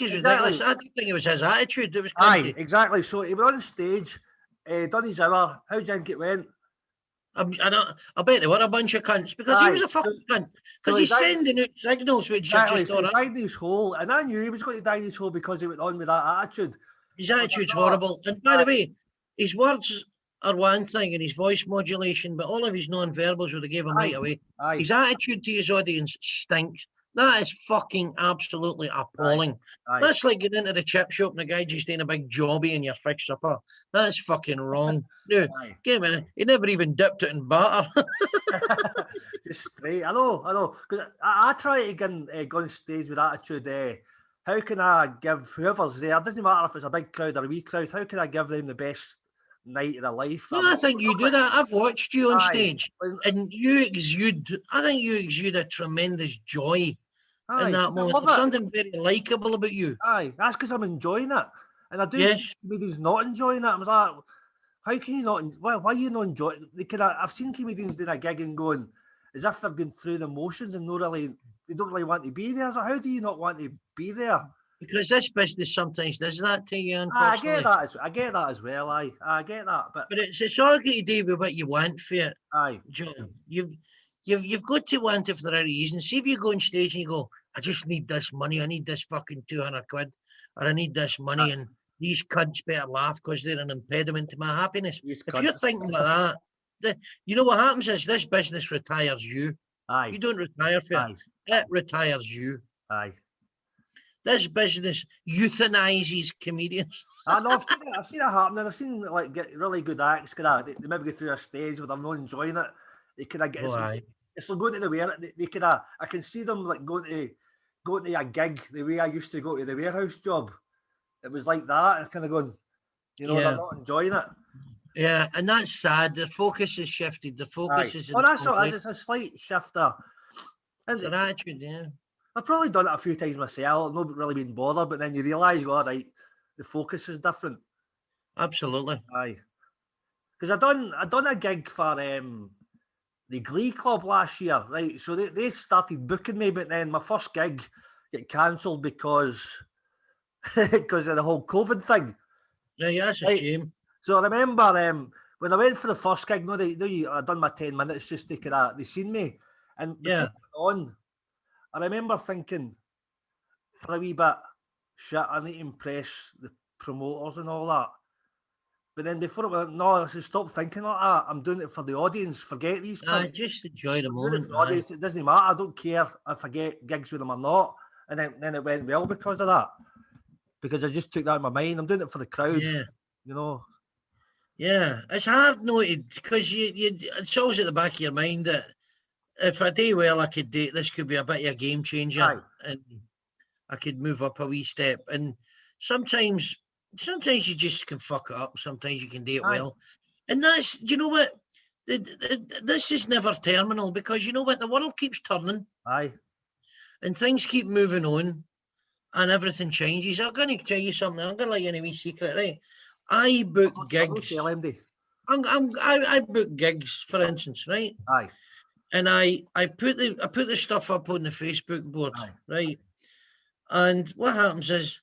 is ridiculous. I didn't think it was his attitude. It was crazy. Exactly. So he went on stage, done his hour. How do you think it went? I bet they were a bunch of cunts because he was a fucking cunt. Because he's sending out signals which are just all right. He died his hole, and I knew he was going to die his hole because he went on with that attitude. His attitude's horrible. And by the way, his words are one thing and his voice modulation, but all of his non-verbals would have gave him right away. His attitude to his audience stinks. That is fucking absolutely appalling. That's like getting into the chip shop and the guy just doing a big jobby in your fixed supper. That's fucking wrong. Dude, get a minute. He never even dipped it in batter. Just straight. I know. Because I try to go on stage with attitude. how can I give whoever's there, it doesn't matter if it's a big crowd or a wee crowd, how can I give them the best night of their life? No, I think you do that. I've watched you on stage, and I think you exude a tremendous joy in that moment. There's something very likeable about you. Aye, that's because I'm enjoying it. And I do see comedians not enjoying it. I was like, how can you not? Why are you not enjoying it? I've seen comedians doing a gig and going as if they've been through the motions and they don't really want to be there. So how do you not want to be there? Because this business sometimes does that to you, unfortunately. I get that as well. I get that, but it's all got to do with what you want for it. Aye, John, you've got to want it for a reason. See, if you go on stage and you go, I just need this money, I need this fucking 200 quid, or I need this money, and these cunts better laugh because they're an impediment to my happiness. If you're thinking like that, you know what happens is this business retires you. Aye. You don't retire for it. It retires you. Aye. This business euthanizes comedians. I know, I've seen it happening. I've seen like get really good acts. They maybe go through a stage where they're not enjoying it. They could get it's like going to the warehouse. They could I can see them like going to a gig the way I used to go to the warehouse job. It was like that. Kind of going, they're not enjoying it. Yeah, and that's sad. The focus has shifted. The focus is. Oh, that's all. It's a slight shifter. It's an attitude, yeah. I've probably done it a few times myself. I've not really been bothered, but then you realise, all right, the focus is different. Absolutely. Aye. Because I done a gig for the Glee Club last year, right? So they started booking me, but then my first gig get cancelled because of the whole COVID thing. Yeah, that's a shame. So I remember when I went for the first gig, I done my 10 minutes just to they seen me. And I remember thinking for a wee bit, shit, I need to impress the promoters and all that. But then before it went, no, I said, stop thinking like that. I'm doing it for the audience. Forget these things. Just enjoy the moment. Audience, it doesn't matter. I don't care if I get gigs with them or not. And then it went well because of that. Because I just took that in my mind. I'm doing it for the crowd. Yeah. You know. Yeah, it's hard noted because it's always at the back of your mind that if I do well, this could be a bit of a game changer, and I could move up a wee step. And sometimes you just can fuck it up. Sometimes you can do it well, and that's, you know what, this is never terminal, because you know what, the world keeps turning, and things keep moving on, and everything changes. I'm going to tell you something. I'm going to let you in a wee secret, right? I book gigs. I book gigs, for instance, right? And I put the stuff up on the Facebook board, right? And what happens is,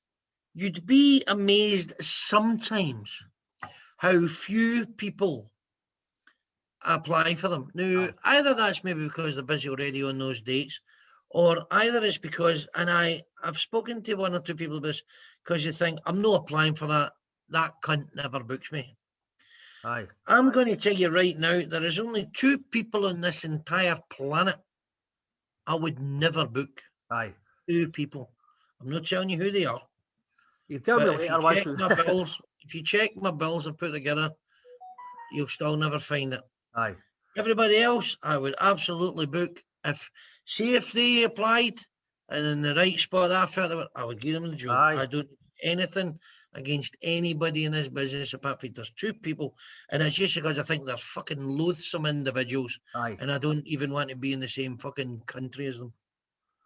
you'd be amazed sometimes how few people apply for them. Now, either that's maybe because they're busy already on those dates, or either it's because, and I've spoken to one or two people about this, because you think, I'm not applying for that. That cunt never books me. I'm going to tell you right now, there is only 2 people on this entire planet I would never book. 2 people. I'm not telling you who they are. You tell me later. If you check my bills I put together, you'll still never find it. Everybody else, I would absolutely book. If they applied and in the right spot I felt, I would give them the job. I don't do anything against anybody in this business apart from there's 2 people, and it's just because I think they're fucking loathsome individuals, and I don't even want to be in the same fucking country as them.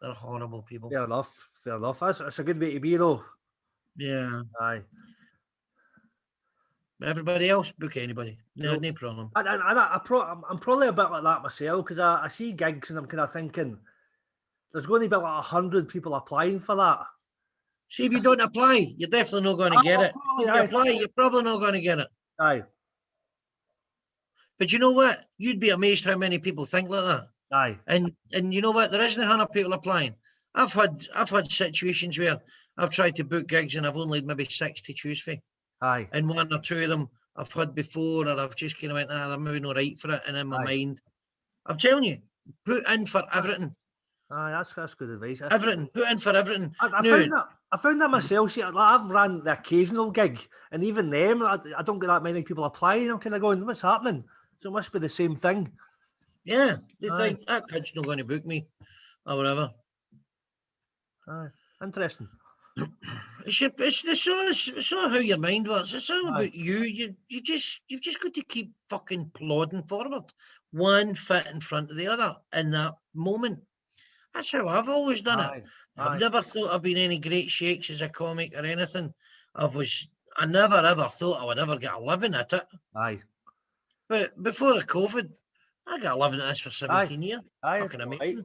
They're horrible people. Fair enough. That's a good way to be, though. Yeah. Everybody else, book anybody. No problem. I'm probably a bit like that myself, because I see gigs and I'm kind of thinking there's going to be like 100 people applying for that. See, if you don't apply, you're definitely not going to get it. If you apply, you're probably not going to get it. But you know what? You'd be amazed how many people think like that. And you know what? There isn't 100 people applying. I've had situations where I've tried to book gigs and I've only maybe 6 to choose for. And 1 or 2 of them I've had before, or I've just kind of went, they're maybe not right for it. And in my mind, I'm telling you, put in for everything. That's good advice. Everything. Put in for everything. I found that myself. See, I've ran the occasional gig, and even them, I don't get that many people applying. I'm kind of going, what's happening? So it must be the same thing. Yeah, they think that kid's not going to book me, or whatever. Interesting. It's not how your mind works. It's all about you. You've just got to keep fucking plodding forward, one foot in front of the other in that moment. That's how I've always done it. I've never thought I've been any great shakes as a comic or anything. I never ever thought I would ever get a living at it. But before the COVID, I got a living at this for 17 years. Fucking amazing.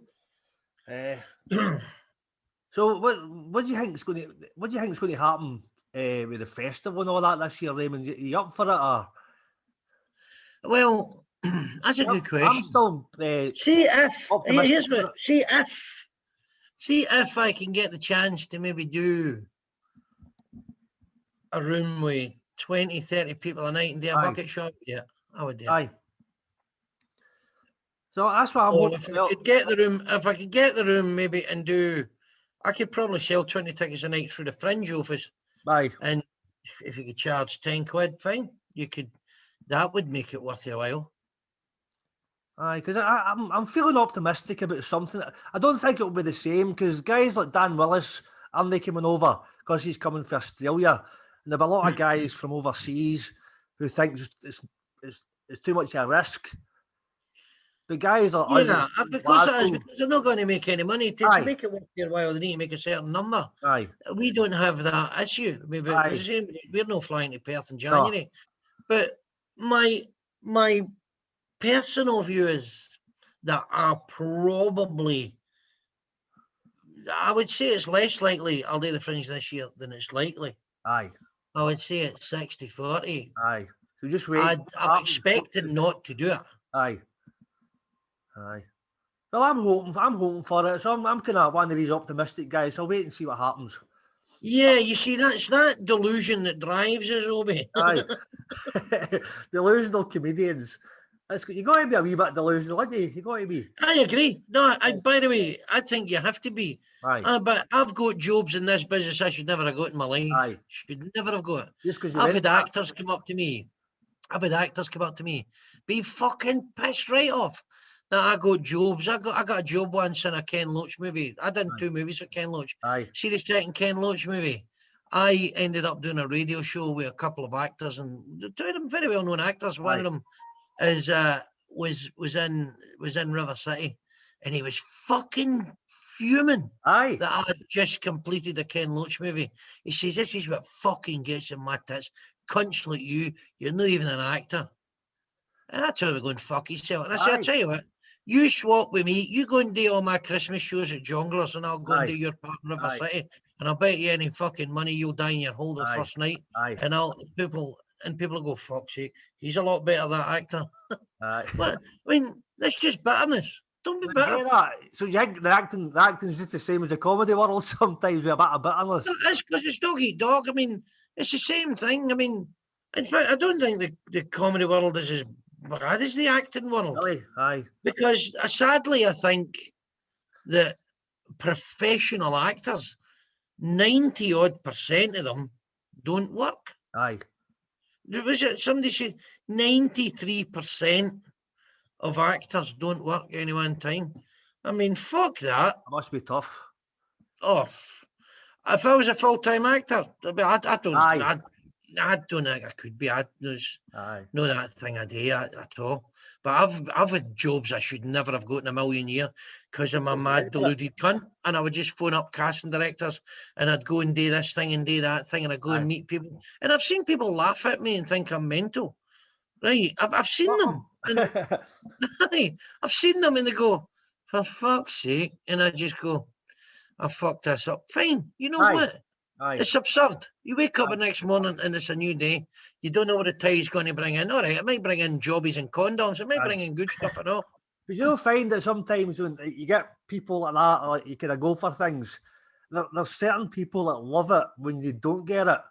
So what do you think is going to happen with the festival and all that this year, Raymond? Are you up for it or? Well, that's a good question. I'm still see if I can get the chance to maybe do a room with 20, 30 people a night and do a bucket shop. Yeah, I would do it. So that's what I'm hoping. If I could get the room maybe and do, I could probably sell 20 tickets a night through the Fringe office. And if you could charge 10 quid, fine. That would make it worth your while. Because I'm feeling optimistic about something. I don't think it'll be the same because guys like Dan Willis aren't they coming over because he's coming for Australia, and there'll be a lot of guys from overseas who think it's too much a risk. The guys are because they're not going to make any money to make it worth your while. They need to make a certain number. We don't have that issue. Maybe we're not flying to Perth in January, but my personal view is that I would say it's less likely I'll do the Fringe this year than it's likely. I would say it's 60-40. So just wait. I'm expecting not to do it. Well, I'm hoping for it. So I'm kind of one of these optimistic guys. So I'll wait and see what happens. Yeah, you see, that's that delusion that drives us, Obi. Delusional comedians. You got to be a wee bit delusional, haven't you? You got to be. I agree. No, by the way, I think you have to be. But I've got jobs in this business I should never have got in my life. Should never have got. I've had actors come up to me. Be fucking pissed right off that I got jobs. I got a job once in a Ken Loach movie. I done 2 movies with Ken Loach. Serious Second Ken Loach movie. I ended up doing a radio show with a couple of actors, and 2 of them very well known actors. One of them was in River City, and he was fucking fuming that I had just completed a Ken Loach movie. He says, "This is what fucking gets in my tits. Cunts like you're not even an actor." And I told him, "Go and fuck yourself." And I said, "I'll tell you what, you swap with me, you go and do all my Christmas shows at Jongleurs, and I'll go and do your part in River City, and I'll bet you any fucking money you'll die in your hole the first night." And people will go, "Fuck's sake, he's a lot better, that actor." But I mean, that's just bitterness. Don't be bitter. So you think the acting's just the same as the comedy world sometimes with a bit of bitterness? It's because it's dog eat dog. I mean, it's the same thing. I mean, in fact, I don't think the comedy world is as bad as the acting world. Really? Because sadly, I think that professional actors, 90% of them don't work. Somebody said 93% of actors don't work any one time. I mean, fuck that. It must be tough. Oh, if I was a full-time actor, I don't think I could be. There's no that thing I do at all. But I've had jobs I should never have got in a million years because I'm a mad deluded cunt, and I would just phone up casting directors, and I'd go and do this thing and do that thing, and I'd go and meet people, and I've seen people laugh at me and think I'm mental. Right? I've seen them. And, I've seen them, and they go, "For fuck's sake," and I just go, "I fucked this up." Fine. You know what? It's absurd. You wake up the next morning and it's a new day. You don't know what the tide's going to bring in. All right, it might bring in jobbies and condoms. It might bring in good stuff and all. But you'll find that sometimes when you get people like that, like you kind of go for things, there's certain people that love it when you don't get it.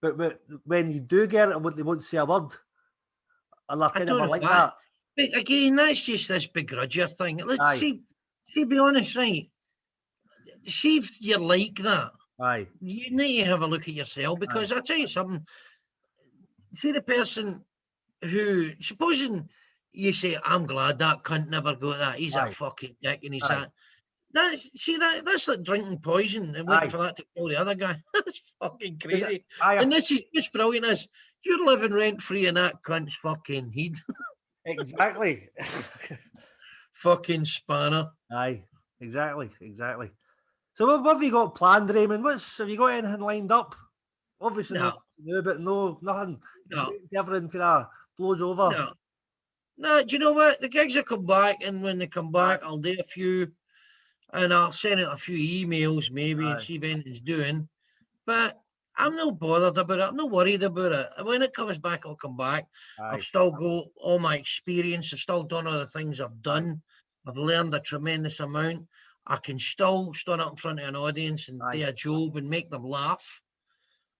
But when you do get it, they won't say a word. And they're kind of like that. But again, that's just this begrudger thing. Let's see, be honest, right? See if you're like that. You need to have a look at yourself, because I'll tell you something. See the person who, supposing you say, "I'm glad that cunt never got that. He's a fucking dick and he's that." That's like drinking poison and waiting for that to kill the other guy. That's fucking crazy. And this is just brilliant. Is you're living rent free in that cunt's fucking head. Exactly. Fucking spanner. Aye, exactly. So what have you got planned, Raymond? Have you got anything lined up? Obviously no, but nothing. No. Everything kind of blows over. No, do you know what? The gigs will come back, and when they come back, I'll do a few, and I'll send out a few emails maybe and see if anything's doing. But I'm not bothered about it. I'm not worried about it. When it comes back, it'll come back. I've still got all my experience. I've still done all the things I've done. I've learned a tremendous amount. I can still stand up in front of an audience and do a job and make them laugh.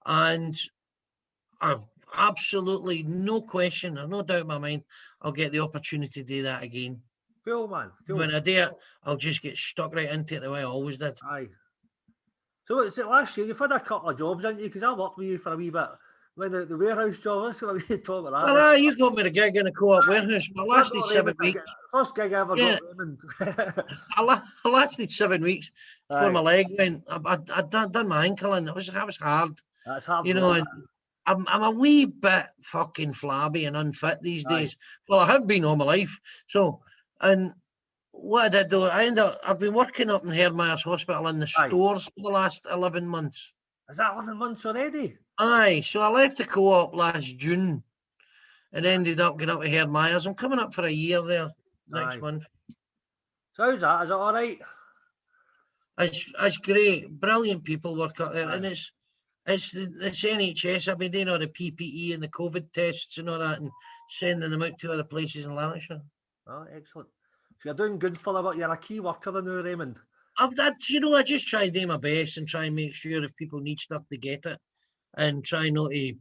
And I've absolutely no question, I've no doubt in my mind, I'll get the opportunity to do that again. Cool, man. Cool. When I do it, I'll just get stuck right into it the way I always did. Aye. So it's last year, you've had a couple of jobs, haven't you? Because I worked with you for a wee bit. When the warehouse job, let's go talk about that. Well, you got me the gig in the co-op warehouse. I lasted 7 weeks. First gig I ever got, Raymond. I lasted 7 weeks before my leg went. I'd done my ankle and that was hard. That's hard. You know, and I'm a wee bit fucking flabby and unfit these days. Well, I have been all my life. So, and what I did though, I've been working up in Raymond Mears Hospital in the stores for the last 11 months. Is that 11 months already? Aye, so I left the co-op last June and ended up getting up to Raymond Mears. I'm coming up for a year there next month. So how's that? Is it all right? It's great. Brilliant people work up there. And it's the NHS. I've been doing all the PPE and the COVID tests and all that and sending them out to other places in Lanarkshire. Oh, excellent. So you're doing good for it. You're a key worker now, Raymond. I just try to do my best and try and make sure if people need stuff to get it and try not to,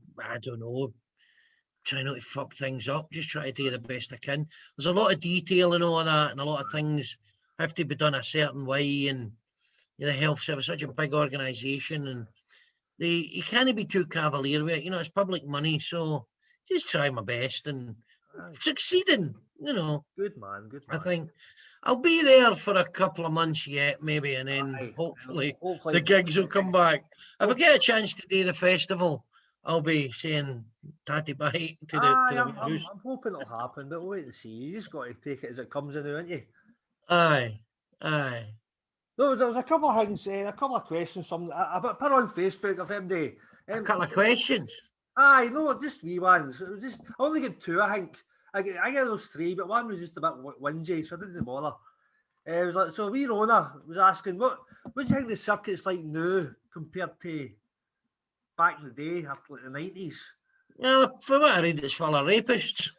try not to fuck things up. Just try to do the best I can. There's a lot of detail and all that and a lot of things have to be done a certain way, and the health service is such a big organisation and you can't be too cavalier with it. You know, it's public money, so just try my best and succeeding, you know. Good man. I think I'll be there for a couple of months yet, maybe, and then hopefully the gigs will come back. If I get a chance to do the festival, I'll be saying tatty bye to the I'm hoping it'll happen, but we'll wait and see. You just got to take it as it comes in, haven't you? Aye. No, there was a couple of things, a couple of questions. I put on Facebook of MD. A couple of questions? Aye, no, just wee ones. It was just, I only get two, I think. I get those three, but one was just a bit whingy, so I didn't bother. It was like, so wee Rona was asking, what do you think the circuit's like now compared to back in the day, after like the 90s? Well, from what I read, it's full of rapists.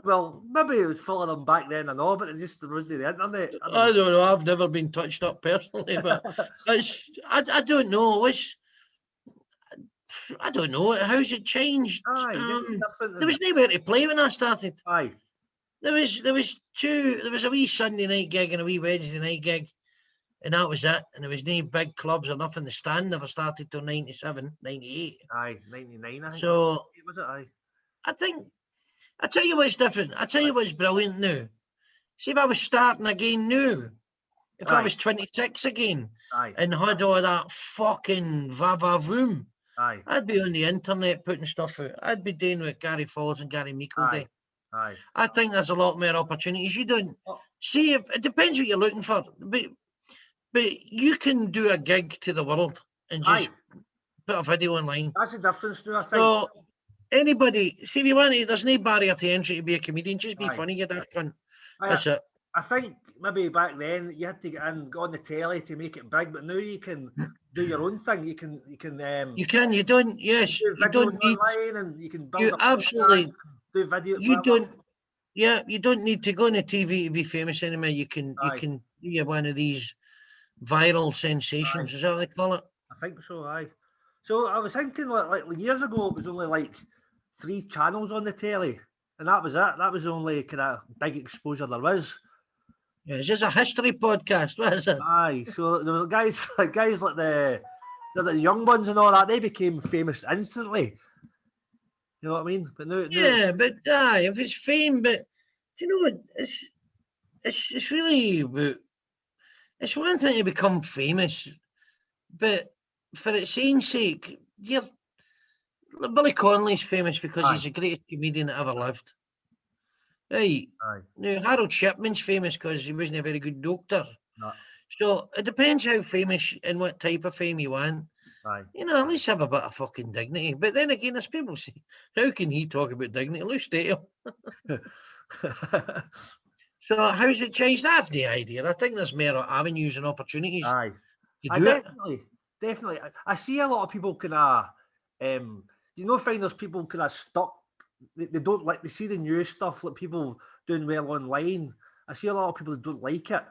Well, maybe it was full of them back then and all, but there wasn't the internet. I don't know. I've never been touched up personally, but I don't know. I don't know. How's it changed? There was nowhere to play when I started. Aye. There was a wee Sunday night gig and a wee Wednesday night gig, and that was it. And there was no big clubs or nothing. The Stand never started till 97, 98. Aye, 99, I think. So, was it? Aye. I tell you what's different. I tell you what's brilliant now. See, if I was starting again now, if I was 26 again, and had all that fucking va-va-voom, I'd be on the internet putting stuff out. I'd be doing what Gary Falls and Gary Meikle do. I think there's a lot more opportunities. You don't see. It depends what you're looking for, but you can do a gig to the world and just put a video online. That's the difference now, I think. So anybody, see, if you want to, there's no barrier to entry to be a comedian. Just be funny, you that cunt. That's it. I think maybe back then you had to get on the telly to make it big, but now you can do your own thing. You don't need online, and you can build absolutely do video. You don't need to go on the TV to be famous anymore. You can be one of these viral sensations. Is that what they call it? I think so. So I was thinking like years ago, it was only like 3 channels on the telly, and that was it. That was the only kind of big exposure there was. Yeah, it's just a history podcast. What is it? Aye. So there was guys like the young ones and all that. They became famous instantly. You know what I mean? But no. Yeah, but if it's fame, but you know, it's really about. It's one thing to become famous, but for its own sake, Billy Connolly's famous because he's the greatest comedian that ever lived. Right. Now, Harold Shipman's famous because he wasn't a very good doctor. No. So it depends how famous and what type of fame you want. At least have a bit of fucking dignity. But then again, as people say, how can he talk about dignity? Look at him. So how's it changed? I have the idea. I think there's more avenues and opportunities. Definitely. I see a lot of people kind of, do you know, find there's people kind of stuck. They don't like, they see the new stuff, like people doing well online. I see a lot of people that don't like it.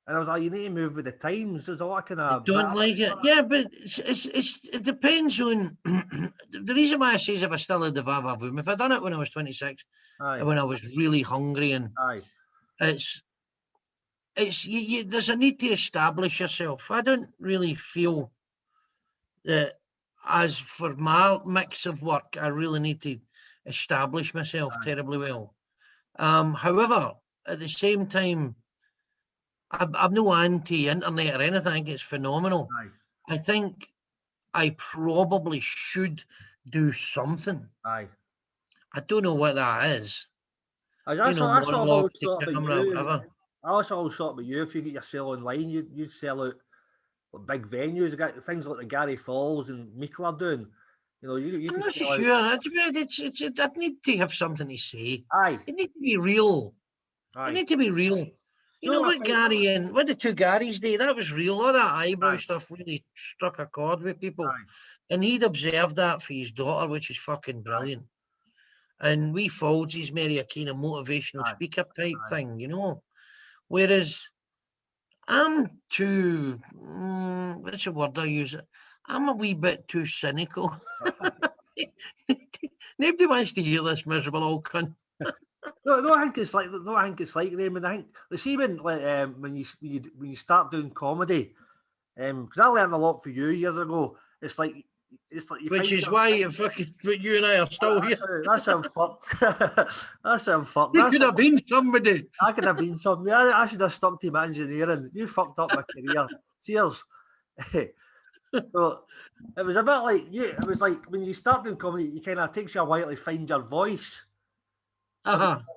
And I was like, you need to move with the times. There's a lot of kind of... don't like it. Yeah, but it depends on... The reason why I say is if I still had the Vava Voom, if I'd done it when I was 26, and when I was really hungry, and there's a need to establish yourself. I don't really feel that as for my mix of work, I really need to establish myself terribly well. However, at the same time, I'm no anti-internet or anything. I think it's phenomenal. I think I probably should do something. I don't know what that is. I also always thought about you. If you get your sell online, you sell out big venues. You got things like the Gary Falls and Meikle are doing. You know, I'm not so sure. I'd need to have something to say. It needs to be real. It needs to be real. You know what Gary and what the two Garys did? That was real. All that eyebrow stuff really struck a chord with people. And he'd observed that for his daughter, which is fucking brilliant. And we Folds, he's maybe a kind of motivational speaker type thing, you know. Whereas I'm too, what's the word I use? I'm a wee bit too cynical. Nobody wants to hear this miserable old cunt. No, I think it's like Raymond. I think see when you start doing comedy, because I learned a lot for you years ago. It's like you which is why you and I are still here. That's how I'm fucked. That's how I'm fucked. You could have been somebody. I could have been somebody. I should have stuck to my engineering. You fucked up my career. Cheers. So it was a bit like you. It was like when you start doing comedy, you kind of takes you a while to find your voice.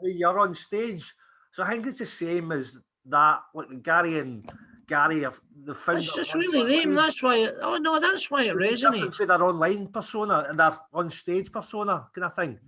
You're on stage, so I think it's the same as that. Like Gary, the founder. It's really them. That's why. That's why it resonates. For their online persona and their on stage persona, kind of thing.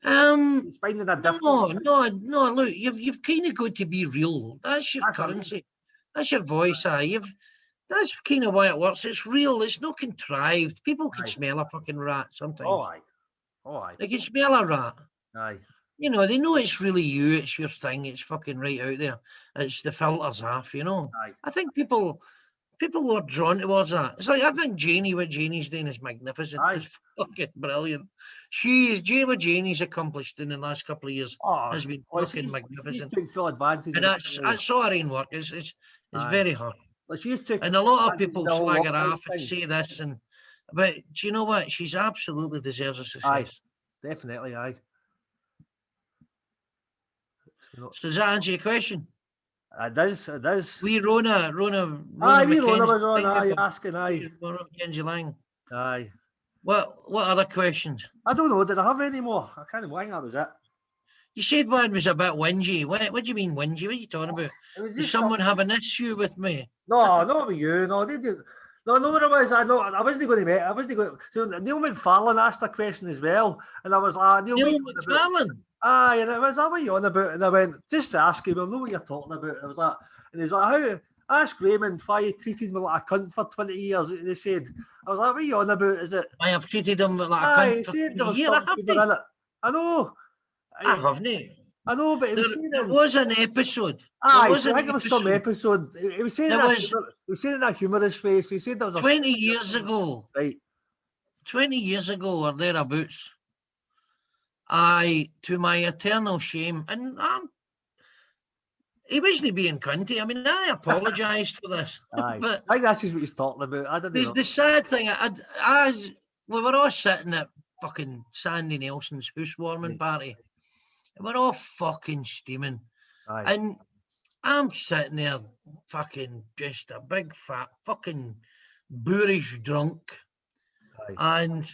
Finding a different. No. Look, you've kind of got to be real. That's your currency. That's your voice. That's kind of why it works. It's real. It's not contrived. People can smell a fucking rat sometimes. Oh, aye. They can smell a rat. Aye. You know, they know it's really you. It's your thing. It's fucking right out there. It's the filters off, you know. Aye. I think people were drawn towards that. It's like, I think what Janie's doing is magnificent. It's fucking brilliant. What Janie's accomplished in the last couple of years has been fucking magnificent. She's full advantage. And I saw her in work. It's very hard. Well, and a lot of people slag her off and say this, but do you know what? She's absolutely deserves a success. Definitely, aye. So does that answer your question? It does. We Rona Rona was on, asking, Rona Mackenzie Lang. Aye. What other questions? I don't know. Did I have any more? I can't think that was it. You said one was a bit whingy. What do you mean whingy? What are you talking about? Does someone have an issue with me? No, not with you. No, they do. No, what it was, I wasn't going to make. I wasn't going. So Neil McFarlane asked a question as well, and I was like, Neil McFarlane. Aye, and it was, what are you on about? And I went, just to ask him, I know what you're talking about. I was like, and he's like, ask Raymond why he treated me like a cunt for 20 years. They said, I was like, what are you on about? Is it? I have treated him like a cunt for 20 years. I know. I haven't. I know, but there was an episode. I think there was some episode. He was saying in a humorous face. He said there was 20 years ago. Right. 20 years ago or thereabouts. To my eternal shame, and he wasn't being cunty. I mean, I apologised for this. But I think that's just what he's talking about. I don't know. The sad thing, we were all sitting at fucking Sandy Nelson's housewarming party. And we're all fucking steaming. And I'm sitting there fucking just a big fat fucking boorish drunk. And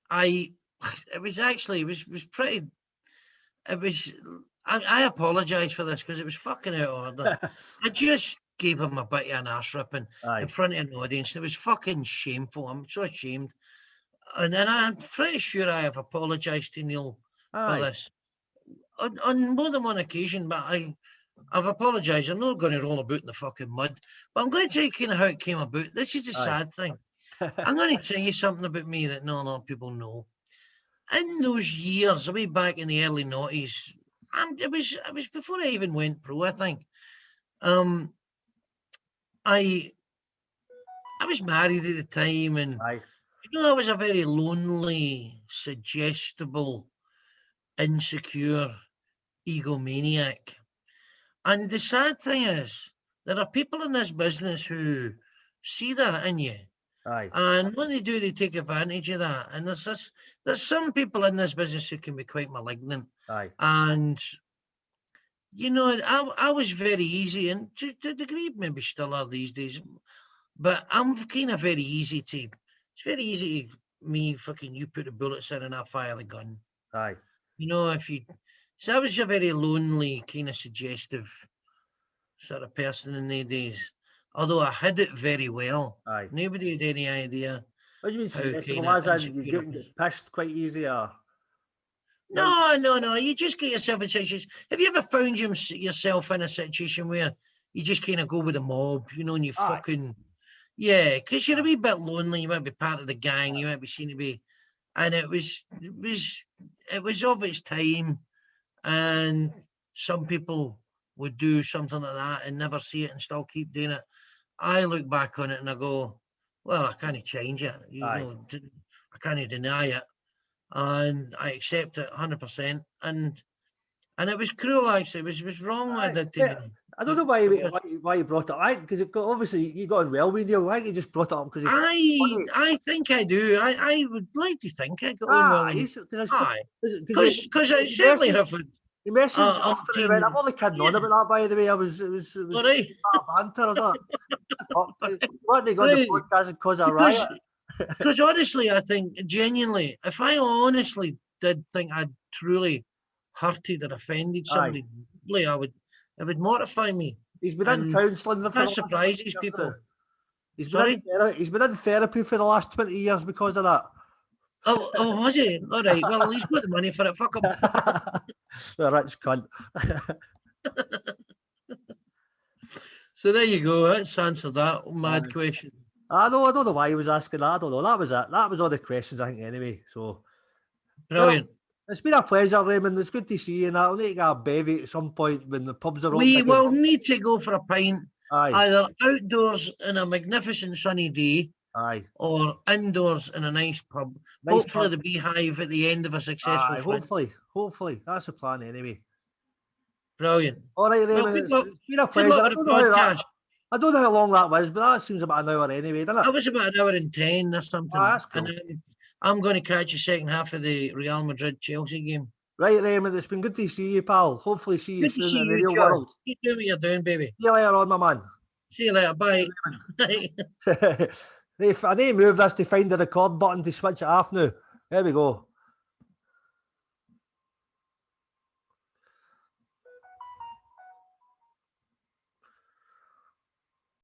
I apologise for this because it was fucking out of order. I just gave him a bit of an arse ripping in front of an audience. It was fucking shameful. I'm so ashamed. And I'm pretty sure I have apologised to Neil for this. On more than one occasion, but I've apologised. I'm not going to roll about in the fucking mud, but I'm going to tell you kind of how it came about. This is the sad thing. I'm going to tell you something about me that not a lot of people know. In those years, way back in the early noughties, it was before I even went pro, I think. I was married at the time, and I was a very lonely, suggestible, insecure egomaniac. And the sad thing is, there are people in this business who see that in you. And when they do, they take advantage of that. And there's some people in this business who can be quite malignant. And, you know, I was very easy, and to a degree, maybe still are these days, but I'm kind of very easy to, it's very easy to me, fucking, you put the bullets in and I fire the gun. You know, so I was a very lonely, kind of suggestive sort of person in the days. Although I hid it very well. Nobody had any idea. What do you mean suggestible? As in you get pissed quite easy, or? No. You just get yourself in situations. Have you ever found yourself in a situation where you just kind of go with the mob, you know, and you fucking... Yeah, because you're a wee bit lonely. You might be part of the gang. You might be seen to be... And it was of its time. And some people would do something like that and never see it and still keep doing it. I look back on it and I go, well, I can't change it. You know, I can't deny it. And I accept it 100%. And it was cruel, actually. It was wrong what I did to you. I don't know why you brought it up. Because obviously you got on well with Neil. I think you just brought it up because I think I do. I would like to think I got on well with him. Because I certainly have... You messaged me after it went. I'm only kidding on about that, by the way. It was banter. I thought, let me go on the podcast and cause a riot. Because honestly, I think, genuinely, if I honestly did think I'd truly hurted or offended somebody, it would mortify me. He's been in counselling. That surprises people. He's been in therapy for the last 20 years because of that. Oh, was he? All right. Well, he's got the money for it. Fuck him. The rich cunt. So there you go. Let's answer that mad question. I don't know why he was asking that. I don't know. That was it. That was all the questions, I think, anyway. So brilliant. It's been a pleasure, Raymond. It's good to see you. And I'll need to get a bevy at some point when the pubs are open. We will need to go for a pint. Either outdoors in a magnificent sunny day. Or indoors in a nice pub. Hopefully the Beehive at the end of a successful trip. Hopefully. That's the plan anyway. Brilliant. All right, Raymond. It's been a pleasure. I don't know how long that was, but that seems about an hour anyway, doesn't it? That was about an hour and 10 or something. That's cool. And I'm going to catch the second half of the Real Madrid-Chelsea game. Right, Raymond. It's been good to see you, pal. Hopefully see you soon in the real world. Keep doing what you're doing, baby. See you later on, my man. See you later. Bye. I need to move this to find the record button to switch it off now. There we go.